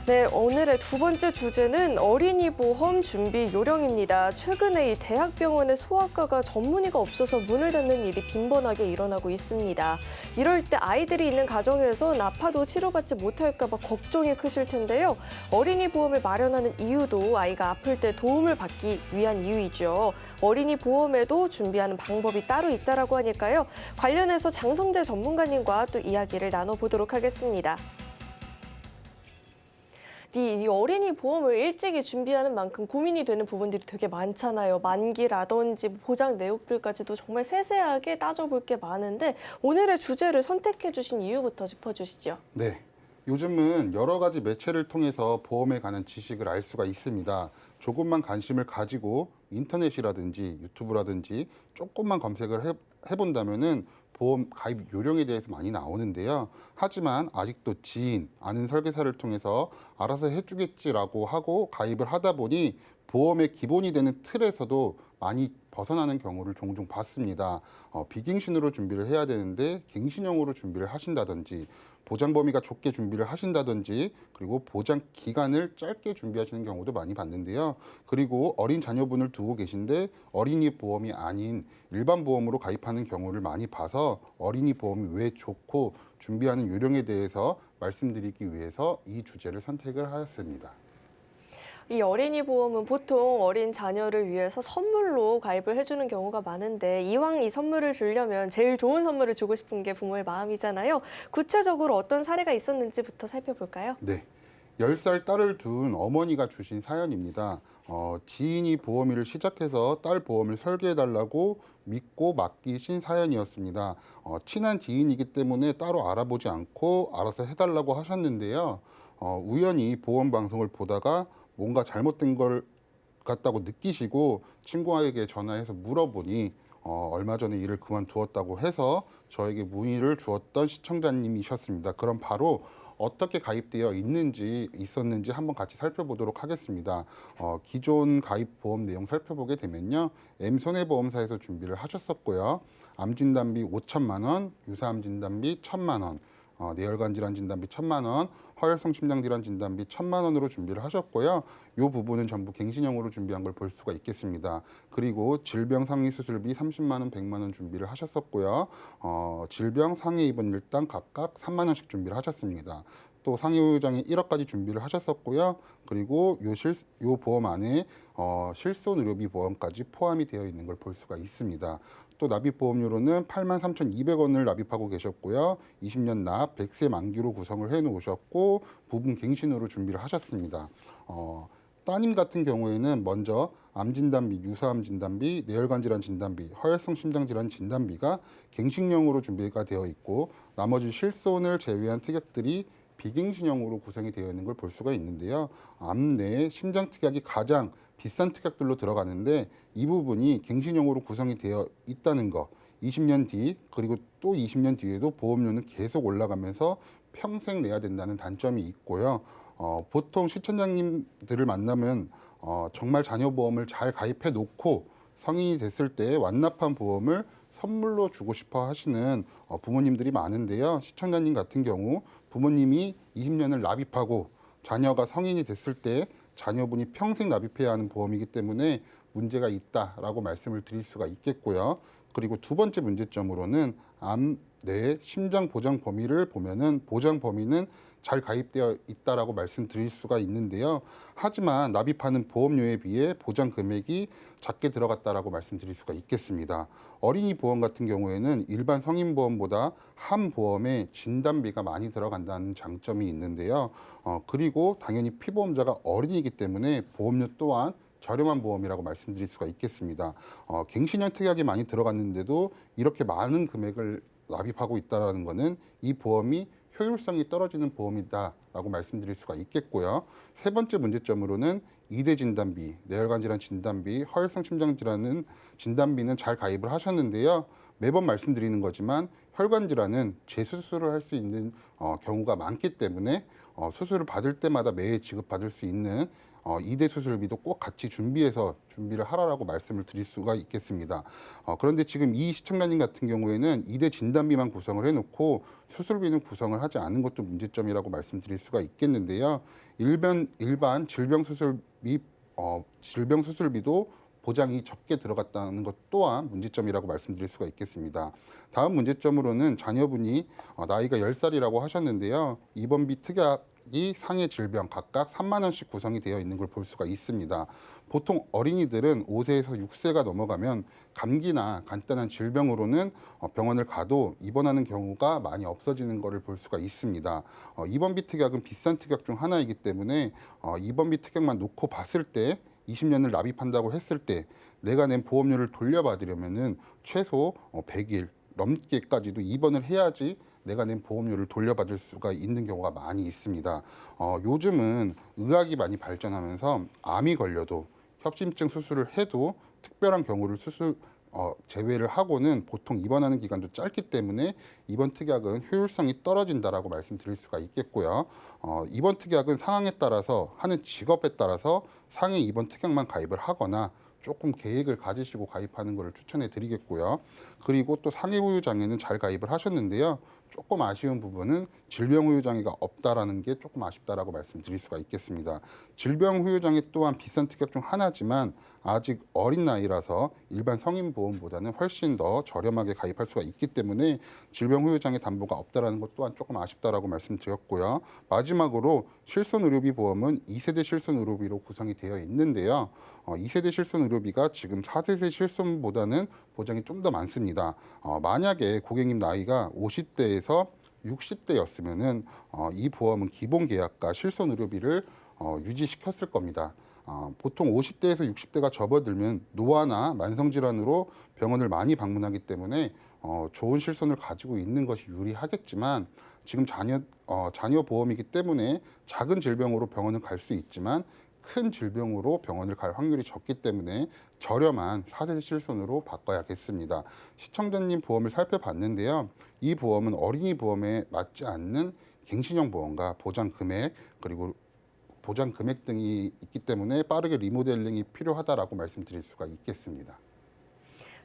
네, 오늘의 두 번째 주제는 어린이 보험 준비 요령입니다. 최근에 이 대학병원의 소아과가 전문의가 없어서 문을 닫는 일이 빈번하게 일어나고 있습니다. 이럴 때 아이들이 있는 가정에선 아파도 치료받지 못할까 봐 걱정이 크실 텐데요. 어린이 보험을 마련하는 이유도 아이가 아플 때 도움을 받기 위한 이유이죠. 어린이 보험에도 준비하는 방법이 따로 있다라고 하니까요. 관련해서 장성재 전문가님과 또 이야기를 나눠보도록 하겠습니다. 이 어린이 보험을 일찍이 준비하는 만큼 고민이 되는 부분들이 되게 많잖아요. 만기라든지 보장 내역들까지도 정말 세세하게 따져볼 게 많은데 오늘의 주제를 선택해 주신 이유부터 짚어주시죠. 네, 요즘은 여러 가지 매체를 통해서 보험에 관한 지식을 알 수가 있습니다. 조금만 관심을 가지고 인터넷이라든지 유튜브라든지 조금만 검색을 해본다면은 보험 가입 요령에 대해서 많이 나오는데요. 하지만 아직도 지인, 아는 설계사를 통해서 알아서 해주겠지라고 하고 가입을 하다 보니 보험의 기본이 되는 틀에서도 많이 벗어나는 경우를 종종 봤습니다. 비갱신으로 준비를 해야 되는데 갱신형으로 준비를 하신다든지 보장 범위가 좁게 준비를 하신다든지 그리고 보장 기간을 짧게 준비하시는 경우도 많이 봤는데요. 그리고 어린 자녀분을 두고 계신데 어린이 보험이 아닌 일반 보험으로 가입하는 경우를 많이 봐서 어린이 보험이 왜 좋고 준비하는 요령에 대해서 말씀드리기 위해서 이 주제를 선택을 하였습니다. 이 어린이 보험은 보통 어린 자녀를 위해서 선물로 가입을 해주는 경우가 많은데 이왕 이 선물을 주려면 제일 좋은 선물을 주고 싶은 게 부모의 마음이잖아요. 구체적으로 어떤 사례가 있었는지부터 살펴볼까요? 네, 10살 딸을 둔 어머니가 주신 사연입니다. 지인이 보험일을 시작해서 딸 보험을 설계해달라고 믿고 맡기신 사연이었습니다. 친한 지인이기 때문에 따로 알아보지 않고 알아서 해달라고 하셨는데요. 우연히 보험 방송을 보다가 뭔가 잘못된 걸 같다고 느끼시고 친구에게 전화해서 물어보니 얼마 전에 일을 그만두었다고 해서 저에게 문의를 주었던 시청자님이셨습니다. 그럼 바로 어떻게 가입되어 있었는지 한번 같이 살펴보도록 하겠습니다. 기존 가입 보험 내용 살펴보게 되면요. M손해보험사에서 준비를 하셨었고요. 암진단비 5천만 원, 유사암 진단비 1,000만 원, 뇌혈관 질환 진단비 1,000만 원, 허혈성 심장 질환 진단비 1,000만 원으로 준비를 하셨고요. 이 부분은 전부 갱신형으로 준비한 걸 볼 수가 있겠습니다. 그리고 질병 상해 수술비 30만 원, 100만 원 준비를 하셨었고요. 질병 상해 입원 일당 각각 3만 원씩 준비를 하셨습니다. 또 상해후유장에 1억까지 준비를 하셨었고요. 그리고 요 보험 안에 실손 의료비 보험까지 포함이 되어 있는 걸 볼 수가 있습니다. 또 납입보험료로는 83,200원을 납입하고 계셨고요. 20년 납, 100세 만기로 구성을 해놓으셨고 부분 갱신으로 준비를 하셨습니다. 따님 같은 경우에는 먼저 암진단비, 유사암 진단비, 뇌혈관 질환 진단비, 허혈성 심장 질환 진단비가 갱신형으로 준비가 되어 있고 나머지 실손을 제외한 특약들이 비갱신형으로 구성이 되어 있는 걸 볼 수가 있는데요. 암 내 심장 특약이 가장 비싼 특약들로 들어가는데 이 부분이 갱신형으로 구성이 되어 있다는 거 20년 뒤 그리고 또 20년 뒤에도 보험료는 계속 올라가면서 평생 내야 된다는 단점이 있고요. 보통 시청자님들을 만나면 정말 자녀보험을 잘 가입해 놓고 성인이 됐을 때 완납한 보험을 선물로 주고 싶어 하시는 부모님들이 많은데요. 시청자님 같은 경우 부모님이 20년을 납입하고 자녀가 성인이 됐을 때 자녀분이 평생 납입해야 하는 보험이기 때문에 문제가 있다라고 말씀을 드릴 수가 있겠고요. 그리고 두 번째 문제점으로는 암 내 심장 보장 범위를 보면은 보장 범위는 잘 가입되어 있다라고 말씀드릴 수가 있는데요. 하지만 납입하는 보험료에 비해 보장 금액이 작게 들어갔다라고 말씀드릴 수가 있겠습니다. 어린이 보험 같은 경우에는 일반 성인 보험보다 한 보험에 진단비가 많이 들어간다는 장점이 있는데요. 그리고 당연히 피보험자가 어린이기 때문에 보험료 또한 저렴한 보험이라고 말씀드릴 수가 있겠습니다. 갱신형 특약이 많이 들어갔는데도 이렇게 많은 금액을 납입하고 있다는 것은 이 보험이 효율성이 떨어지는 보험이다라고 말씀드릴 수가 있겠고요. 세 번째 문제점으로는 2대 진단비, 뇌혈관 질환 진단비, 허혈성 심장 질환은 진단비는 잘 가입을 하셨는데요. 매번 말씀드리는 거지만 혈관 질환은 재수술을 할 수 있는 경우가 많기 때문에 수술을 받을 때마다 매해 지급받을 수 있는 이대 수술비도 꼭 같이 준비를 하라라고 말씀을 드릴 수가 있겠습니다. 그런데 지금 이 시청자님 같은 경우에는 이대 진단비만 구성을 해놓고 수술비는 구성을 하지 않은 것도 문제점이라고 말씀드릴 수가 있겠는데요. 일반 질병 수술비도 보장이 적게 들어갔다는 것 또한 문제점이라고 말씀드릴 수가 있겠습니다. 다음 문제점으로는 자녀분이 나이가 10살이라고 하셨는데요. 입원비 특약이 상해 질병 각각 3만 원씩 구성이 되어 있는 걸 볼 수가 있습니다. 보통 어린이들은 5세에서 6세가 넘어가면 감기나 간단한 질병으로는 병원을 가도 입원하는 경우가 많이 없어지는 것을 볼 수가 있습니다. 입원비 특약은 비싼 특약 중 하나이기 때문에 입원비 특약만 놓고 봤을 때 20년을 납입한다고 했을 때 내가 낸 보험료를 돌려받으려면은 최소 100일 넘게까지도 입원을 해야지 내가 낸 보험료를 돌려받을 수가 있는 경우가 많이 있습니다. 요즘은 의학이 많이 발전하면서 암이 걸려도 협심증 수술을 해도 특별한 경우를 제외를 하고는 보통 입원하는 기간도 짧기 때문에 입원 특약은 효율성이 떨어진다라고 말씀드릴 수가 있겠고요. 입원 특약은 상황에 따라서 하는 직업에 따라서 상해 입원 특약만 가입을 하거나 조금 계획을 가지시고 가입하는 것을 추천해 드리겠고요. 그리고 또 상해 후유 장애는 잘 가입을 하셨는데요. 조금 아쉬운 부분은 질병 후유 장애가 없다라는 게 조금 아쉽다라고 말씀드릴 수가 있겠습니다. 질병 후유 장애 또한 비싼 특약 중 하나지만 아직 어린 나이라서 일반 성인 보험보다는 훨씬 더 저렴하게 가입할 수가 있기 때문에 질병 후유 장애 담보가 없다라는 것 또한 조금 아쉽다라고 말씀드렸고요. 마지막으로 실손 의료비 보험은 2세대 실손 의료비로 구성이 되어 있는데요. 2세대 실손 의료비가 지금 4세대 실손보다는 보장이 좀 더 많습니다. 만약에 고객님 나이가 50대에서 60대였으면은 이 보험은 기본 계약과 실손 의료비를 유지시켰을 겁니다. 보통 50대에서 60대가 접어들면 노화나 만성질환으로 병원을 많이 방문하기 때문에 좋은 실손을 가지고 있는 것이 유리하겠지만 지금 자녀 보험이기 때문에 작은 질병으로 병원을 갈 수 있지만 큰 질병으로 병원을 갈 확률이 적기 때문에 저렴한 4세 실손으로 바꿔야겠습니다. 시청자님 보험을 살펴봤는데요. 이 보험은 어린이 보험에 맞지 않는 갱신형 보험과 보장 금액 그리고 보장 금액 등이 있기 때문에 빠르게 리모델링이 필요하다라고 말씀드릴 수가 있겠습니다.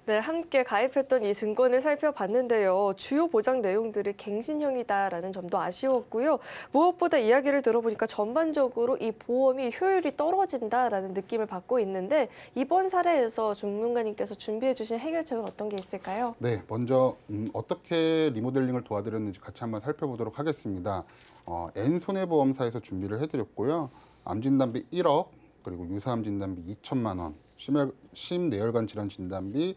네, 함께 가입했던 이 증권을 살펴봤는데요. 주요 보장 내용들이 갱신형이다라는 점도 아쉬웠고요. 무엇보다 이야기를 들어보니까 전반적으로 이 보험이 효율이 떨어진다라는 느낌을 받고 있는데 이번 사례에서 전문가님께서 준비해 주신 해결책은 어떤 게 있을까요? 네, 먼저 어떻게 리모델링을 도와드렸는지 같이 한번 살펴보도록 하겠습니다. N손해보험사에서 준비를 해드렸고요. 암진단비 1억, 그리고 유사암 진단비 2천만 원, 심내혈관 질환 진단비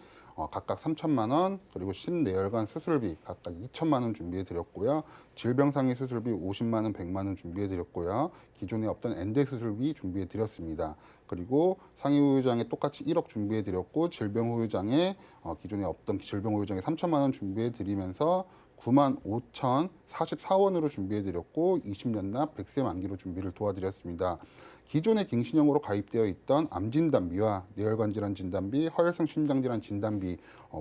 각각 3천만 원, 그리고 심내혈관 수술비 각각 2천만 원 준비해 드렸고요. 질병상해 수술비 50만 원, 100만 원 준비해 드렸고요. 기존에 없던 엔대 수술비 준비해 드렸습니다. 그리고 상해 후유장애 똑같이 1억 준비해 드렸고 질병 후유장애 기존에 없던 질병 후유장애 3천만 원 준비해 드리면서 95,044원으로 준비해 드렸고 20년 납 100세 만기로 준비를 도와드렸습니다. 기존의 갱신형으로 가입되어 있던 암진단비와 뇌혈관 질환 진단비, 허혈성 심장질환 진단비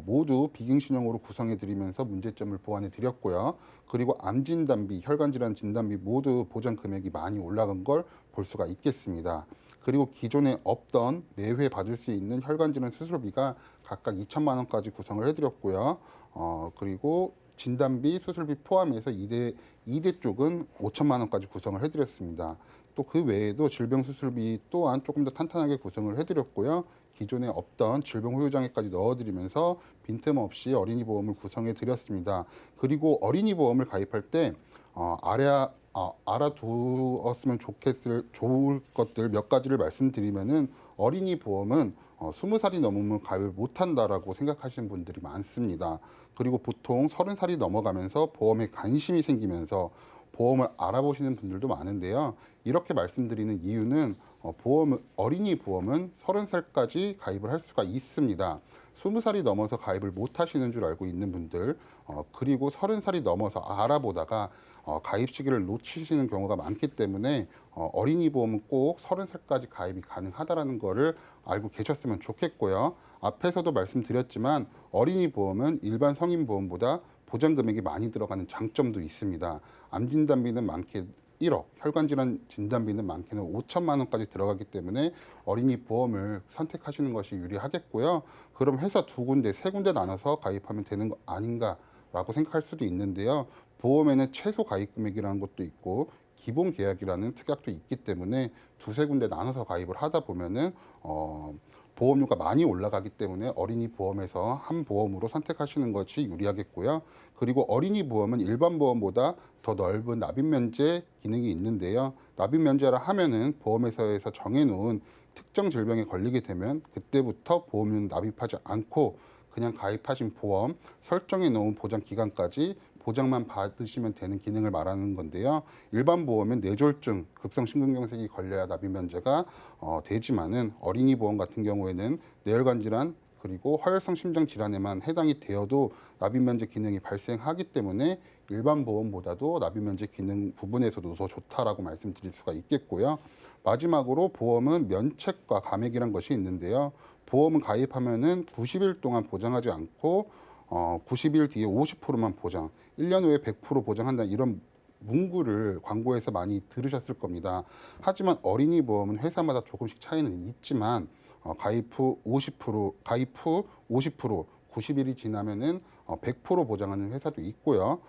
모두 비갱신형으로 구성해 드리면서 문제점을 보완해 드렸고요. 그리고 암진단비, 혈관질환 진단비 모두 보장 금액이 많이 올라간 걸 볼 수가 있겠습니다. 그리고 기존에 없던 매회 받을 수 있는 혈관질환 수술비가 각각 2천만 원까지 구성을 해드렸고요. 그리고 진단비, 수술비 포함해서 2대 쪽은 5천만 원까지 구성을 해드렸습니다. 또 그 외에도 질병 수술비 또한 조금 더 탄탄하게 구성을 해드렸고요. 기존에 없던 질병 후유장애까지 넣어드리면서 빈틈없이 어린이 보험을 구성해 드렸습니다. 그리고 어린이 보험을 가입할 때 알아두었으면 좋을 것들 몇 가지를 말씀드리면은 어린이 보험은 20살이 넘으면 가입을 못한다라고 생각하시는 분들이 많습니다. 그리고 보통 30살이 넘어가면서 보험에 관심이 생기면서 보험을 알아보시는 분들도 많은데요. 이렇게 말씀드리는 이유는 어린이 보험은 30살까지 가입을 할 수가 있습니다. 20살이 넘어서 가입을 못 하시는 줄 알고 있는 분들, 그리고 30살이 넘어서 알아보다가 가입 시기를 놓치시는 경우가 많기 때문에 어린이 보험은 꼭 30살까지 가입이 가능하다는 것을 알고 계셨으면 좋겠고요. 앞에서도 말씀드렸지만 어린이 보험은 일반 성인 보험보다 보장 금액이 많이 들어가는 장점도 있습니다. 암진단비는 많게 1억, 혈관질환 진단비는 많게는 5천만 원까지 들어가기 때문에 어린이 보험을 선택하시는 것이 유리하겠고요. 그럼 회사 두 군데, 세 군데 나눠서 가입하면 되는 거 아닌가라고 생각할 수도 있는데요. 보험에는 최소 가입 금액이라는 것도 있고 기본 계약이라는 특약도 있기 때문에 두세 군데 나눠서 가입을 하다 보면은 보험료가 많이 올라가기 때문에 어린이 보험에서 한 보험으로 선택하시는 것이 유리하겠고요. 그리고 어린이 보험은 일반 보험보다 더 넓은 납입 면제 기능이 있는데요. 납입 면제라 하면은 보험회사에서 정해놓은 특정 질병에 걸리게 되면 그때부터 보험료는 납입하지 않고 그냥 가입하신 보험 설정해 놓은 보장 기간까지 보장만 받으시면 되는 기능을 말하는 건데요. 일반 보험은 뇌졸중, 급성심근경색이 걸려야 납입 면제가 되지만은 어린이 보험 같은 경우에는 뇌혈관 질환 그리고 화열성 심장 질환에만 해당이 되어도 납입 면제 기능이 발생하기 때문에 일반 보험보다도 납입 면제 기능 부분에서도 더 좋다라고 말씀드릴 수가 있겠고요. 마지막으로 보험은 면책과 감액이란 것이 있는데요. 보험은 가입하면은 90일 동안 보장하지 않고 90일 뒤에 50%만 보장, 1년 후에 100% 보장한다 이런 문구를 광고에서 많이 들으셨을 겁니다. 하지만 어린이 보험은 회사마다 조금씩 차이는 있지만 가입 후 50%, 90일이 지나면은 100% 보장하는 회사도 있고요.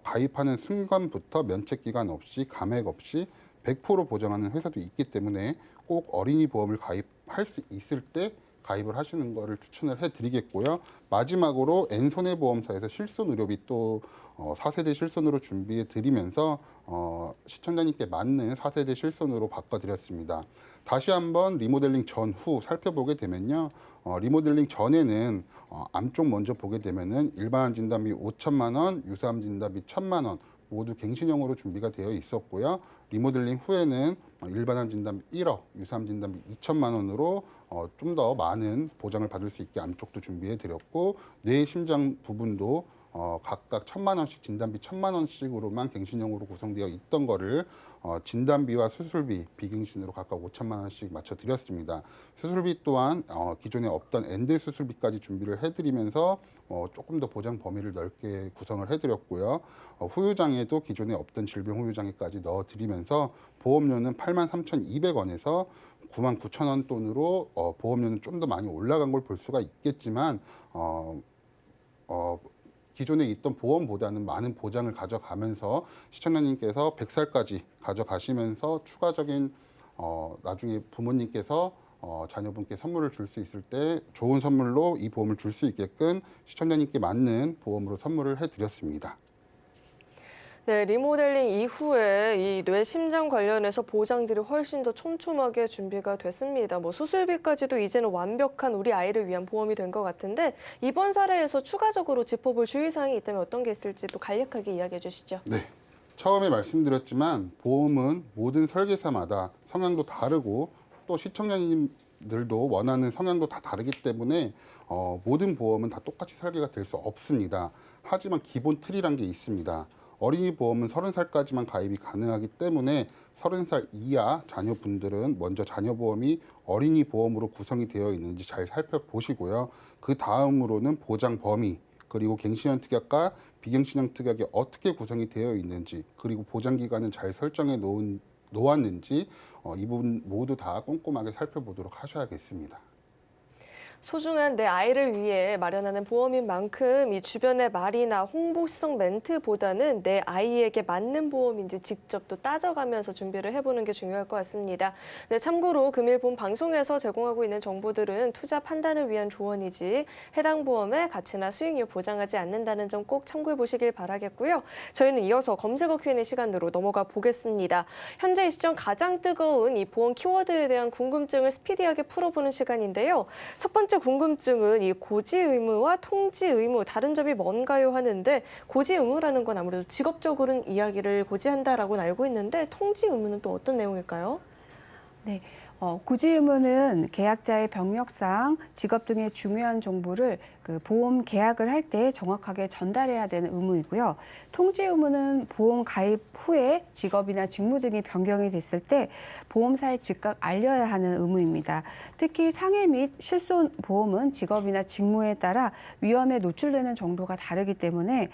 가입하는 순간부터 면책 기간 없이 감액 없이 100% 보장하는 회사도 있기 때문에 꼭 어린이 보험을 가입할 수 있을 때 가입을 하시는 것을 추천을 해드리겠고요. 마지막으로 N손해보험사에서 실손의료비 또 4세대 실손으로 준비해 드리면서 시청자님께 맞는 4세대 실손으로 바꿔드렸습니다. 다시 한번 리모델링 전후 살펴보게 되면요. 리모델링 전에는 암 쪽 먼저 보게 되면은 일반 진단비 5천만 원, 유사암 진단비 1천만 원 모두 갱신형으로 준비가 되어 있었고요. 리모델링 후에는 일반암 진단비 1억, 유사암 진단비 2천만 원으로 좀 더 많은 보장을 받을 수 있게 암 쪽도 준비해 드렸고 뇌 심장 부분도 각각 1천만 원씩 진단비 1천만 원씩으로만 갱신형으로 구성되어 있던 거를 진단비와 수술비 비갱신으로 각각 5천만 원씩 맞춰 드렸습니다. 수술비 또한 기존에 없던 엔드 수술비까지 준비를 해드리면서 조금 더 보장 범위를 넓게 구성을 해드렸고요. 후유장애도 기존에 없던 질병 후유장애까지 넣어드리면서 보험료는 83,200원에서 99,000원 돈으로 보험료는 좀 더 많이 올라간 걸 볼 수가 있겠지만 기존에 있던 보험보다는 많은 보장을 가져가면서 시청자님께서 100살까지 가져가시면서 추가적인 나중에 부모님께서 자녀분께 선물을 줄 수 있을 때 좋은 선물로 이 보험을 줄 수 있게끔 시청자님께 맞는 보험으로 선물을 해드렸습니다. 네, 리모델링 이후에 이 뇌 심장 관련해서 보장들이 훨씬 더 촘촘하게 준비가 됐습니다. 뭐 수술비까지도 이제는 완벽한 우리 아이를 위한 보험이 된 것 같은데 이번 사례에서 추가적으로 짚어볼 주의사항이 있다면 어떤 게 있을지 또 간략하게 이야기해 주시죠. 네. 처음에 말씀드렸지만 보험은 모든 설계사마다 성향도 다르고 또 시청자님들도 원하는 성향도 다 다르기 때문에 모든 보험은 다 똑같이 설계가 될 수 없습니다. 하지만 기본 틀이란 게 있습니다. 어린이 보험은 30살까지만 가입이 가능하기 때문에 30살 이하 자녀분들은 먼저 자녀보험이 어린이 보험으로 구성이 되어 있는지 잘 살펴보시고요. 그 다음으로는 보장 범위, 그리고 갱신형 특약과 비갱신형 특약이 어떻게 구성이 되어 있는지, 그리고 보장 기간은 잘 설정해 놓았는지 이 부분 모두 다 꼼꼼하게 살펴보도록 하셔야겠습니다. 소중한 내 아이를 위해 마련하는 보험인 만큼 이 주변의 말이나 홍보성 멘트보다는 내 아이에게 맞는 보험인지 직접 또 따져가면서 준비를 해보는 게 중요할 것 같습니다. 네, 참고로 금일 본 방송에서 제공하고 있는 정보들은 투자 판단을 위한 조언이지 해당 보험의 가치나 수익률 보장하지 않는다는 점 꼭 참고해 보시길 바라겠고요. 저희는 이어서 검색어 Q&A 시간으로 넘어가 보겠습니다. 현재 이 시점 가장 뜨거운 이 보험 키워드에 대한 궁금증을 스피디하게 풀어보는 시간인데요. 첫 번째 궁금증은 이 고지 의무와 통지 의무 다른 점이 뭔가요 하는데 고지 의무라는 건 아무래도 직업적으로는 이야기를 고지한다라고는 알고 있는데 통지 의무는 또 어떤 내용일까요? 네, 고지 의무는 계약자의 병력상, 직업 등의 중요한 정보를 그 보험 계약을 할 때 정확하게 전달해야 되는 의무이고요. 통지 의무는 보험 가입 후에 직업이나 직무 등이 변경이 됐을 때 보험사에 즉각 알려야 하는 의무입니다. 특히 상해 및 실손 보험은 직업이나 직무에 따라 위험에 노출되는 정도가 다르기 때문에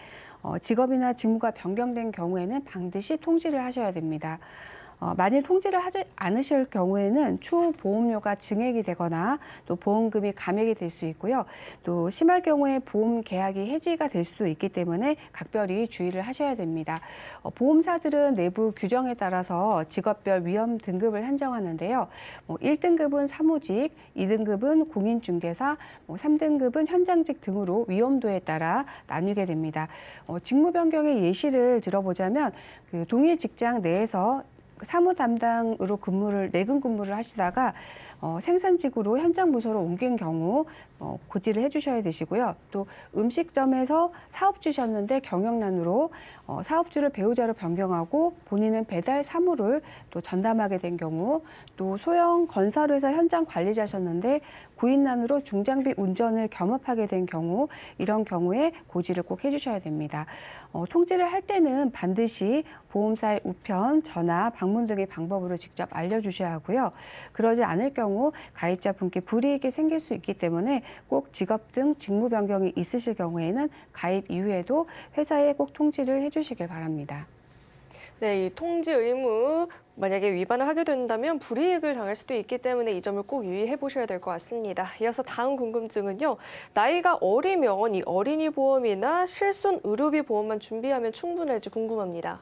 직업이나 직무가 변경된 경우에는 반드시 통지를 하셔야 됩니다. 만일 통지를 하지 않으실 경우에는 추후 보험료가 증액이 되거나 또 보험금이 감액이 될 수 있고요. 또 심할 경우에 보험 계약이 해지가 될 수도 있기 때문에 각별히 주의를 하셔야 됩니다. 보험사들은 내부 규정에 따라서 직업별 위험 등급을 한정하는데요. 1등급은 사무직, 2등급은 공인중개사, 3등급은 현장직 등으로 위험도에 따라 나뉘게 됩니다. 직무 변경의 예시를 들어보자면 그 동일 직장 내에서 사무 담당으로 내근 근무를 하시다가 생산직으로 현장 부서로 옮긴 경우 고지를 해주셔야 되시고요. 또 음식점에서 사업주셨는데 경영난으로 사업주를 배우자로 변경하고 본인은 배달 사무를 또 전담하게 된 경우, 또 소형 건설회사 현장 관리자셨는데 구인난으로 중장비 운전을 겸업하게 된 경우, 이런 경우에 고지를 꼭 해주셔야 됩니다. 통지를 할 때는 반드시 보험사의 우편, 전화, 방문 등의 방법으로 직접 알려주셔야 하고요. 그러지 않을 경우 가입자분께 불이익이 생길 수 있기 때문에 꼭 직업 등 직무 변경이 있으실 경우에는 가입 이후에도 회사에 꼭 통지를 해주시길 바랍니다. 네, 이 통지 의무 만약에 위반을 하게 된다면 불이익을 당할 수도 있기 때문에 이 점을 꼭 유의해 보셔야 될 것 같습니다. 이어서 다음 궁금증은요. 나이가 어리면 이 어린이 보험이나 실손 의료비 보험만 준비하면 충분할지 궁금합니다.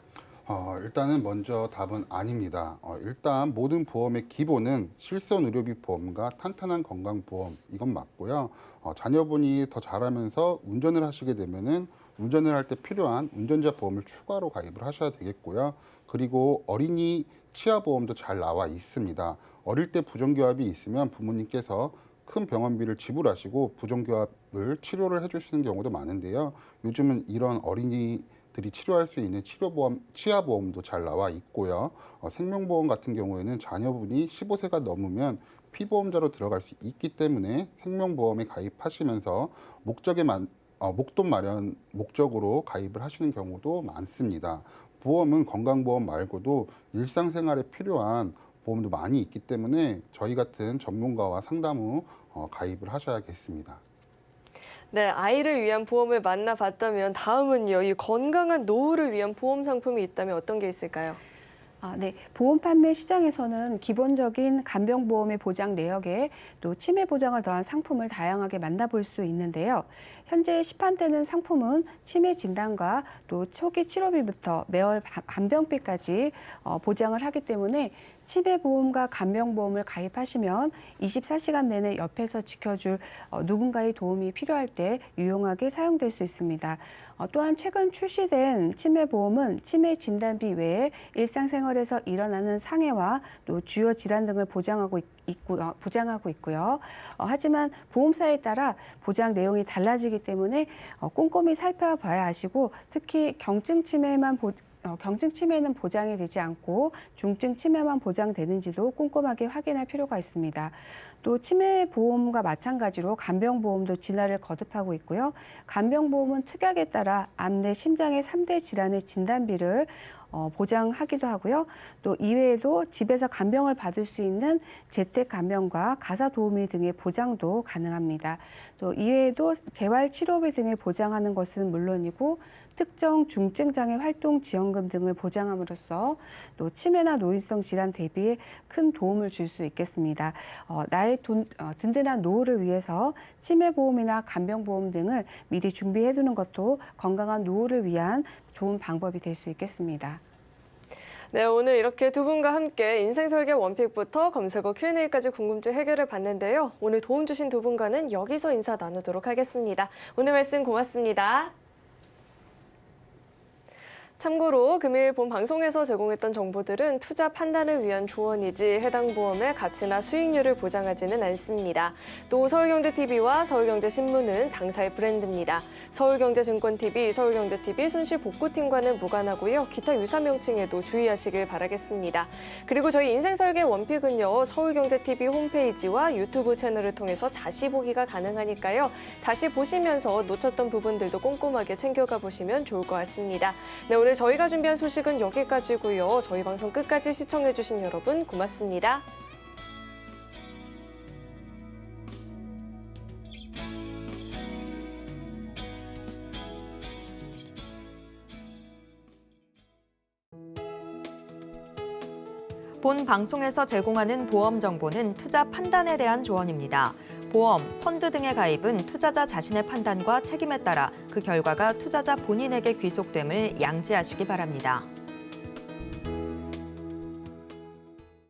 일단은 먼저 답은 아닙니다. 일단 모든 보험의 기본은 실손 의료비 보험과 탄탄한 건강보험, 이건 맞고요. 자녀분이 더 자라면서 운전을 하시게 되면은 운전을 할 때 필요한 운전자 보험을 추가로 가입을 하셔야 되겠고요. 그리고 어린이 치아보험도 잘 나와 있습니다. 어릴 때 부정교합이 있으면 부모님께서 큰 병원비를 지불하시고 부정교합을 치료를 해주시는 경우도 많은데요. 요즘은 이런 어린이들이 치료할 수 있는 치료보험, 치아보험도 잘 나와 있고요. 생명보험 같은 경우에는 자녀분이 15세가 넘으면 피보험자로 들어갈 수 있기 때문에 생명보험에 가입하시면서 목돈 마련 목적으로 가입을 하시는 경우도 많습니다. 보험은 건강보험 말고도 일상생활에 필요한 보험도 많이 있기 때문에 저희 같은 전문가와 상담 후 가입을 하셔야겠습니다. 네, 아이를 위한 보험을 만나봤다면 다음은요. 이 건강한 노후를 위한 보험 상품이 있다면 어떤 게 있을까요? 네. 보험 판매 시장에서는 기본적인 간병보험의 보장 내역에 또 치매 보장을 더한 상품을 다양하게 만나볼 수 있는데요. 현재 시판되는 상품은 치매 진단과 또 초기 치료비부터 매월 간병비까지 보장을 하기 때문에 치매보험과 간병보험을 가입하시면 24시간 내내 옆에서 지켜줄 누군가의 도움이 필요할 때 유용하게 사용될 수 있습니다. 또한 최근 출시된 치매보험은 치매 진단비 외에 일상생활에서 일어나는 상해와 또 주요 질환 등을 보장하고 있고요. 하지만 보험사에 따라 보장 내용이 달라지기 때문에 꼼꼼히 살펴봐야 하시고, 특히 경증 치매는 보장이 되지 않고 중증 치매만 보장되는지도 꼼꼼하게 확인할 필요가 있습니다. 또 치매보험과 마찬가지로 간병보험도 진화를 거듭하고 있고요. 간병보험은 특약에 따라 암 내 심장의 3대 질환의 진단비를 보장하기도 하고요. 또 이외에도 집에서 간병을 받을 수 있는 재택 간병과 가사 도우미 등의 보장도 가능합니다. 또 이외에도 재활 치료비 등을 보장하는 것은 물론이고 특정 중증 장애 활동 지원금 등을 보장함으로써 또 치매나 노인성 질환 대비에 큰 도움을 줄 수 있겠습니다. 나의 든든한 노후를 위해서 치매보험이나 간병보험 등을 미리 준비해 두는 것도 건강한 노후를 위한 좋은 방법이 될 수 있겠습니다. 네, 오늘 이렇게 두 분과 함께 인생설계 원픽부터 검색어 Q&A까지 궁금증 해결을 봤는데요. 오늘 도움 주신 두 분과는 여기서 인사 나누도록 하겠습니다. 오늘 말씀 고맙습니다. 참고로 금일 본 방송에서 제공했던 정보들은 투자 판단을 위한 조언이지 해당 보험의 가치나 수익률을 보장하지는 않습니다. 또 서울경제TV와 서울경제신문은 당사의 브랜드입니다. 서울경제증권TV, 서울경제TV 손실복구팀과는 무관하고요. 기타 유사 명칭에도 주의하시길 바라겠습니다. 그리고 저희 인생설계 원픽은요. 서울경제TV 홈페이지와 유튜브 채널을 통해서 다시 보기가 가능하니까요. 다시 보시면서 놓쳤던 부분들도 꼼꼼하게 챙겨가 보시면 좋을 것 같습니다. 네, 오늘 저희가 준비한 소식은 여기까지고요. 저희 방송 끝까지 시청해주신 여러분 고맙습니다. 본 방송에서 제공하는 보험 정보는 투자 판단에 대한 조언입니다. 보험, 펀드 등의 가입은 투자자 자신의 판단과 책임에 따라 그 결과가 투자자 본인에게 귀속됨을 양지하시기 바랍니다.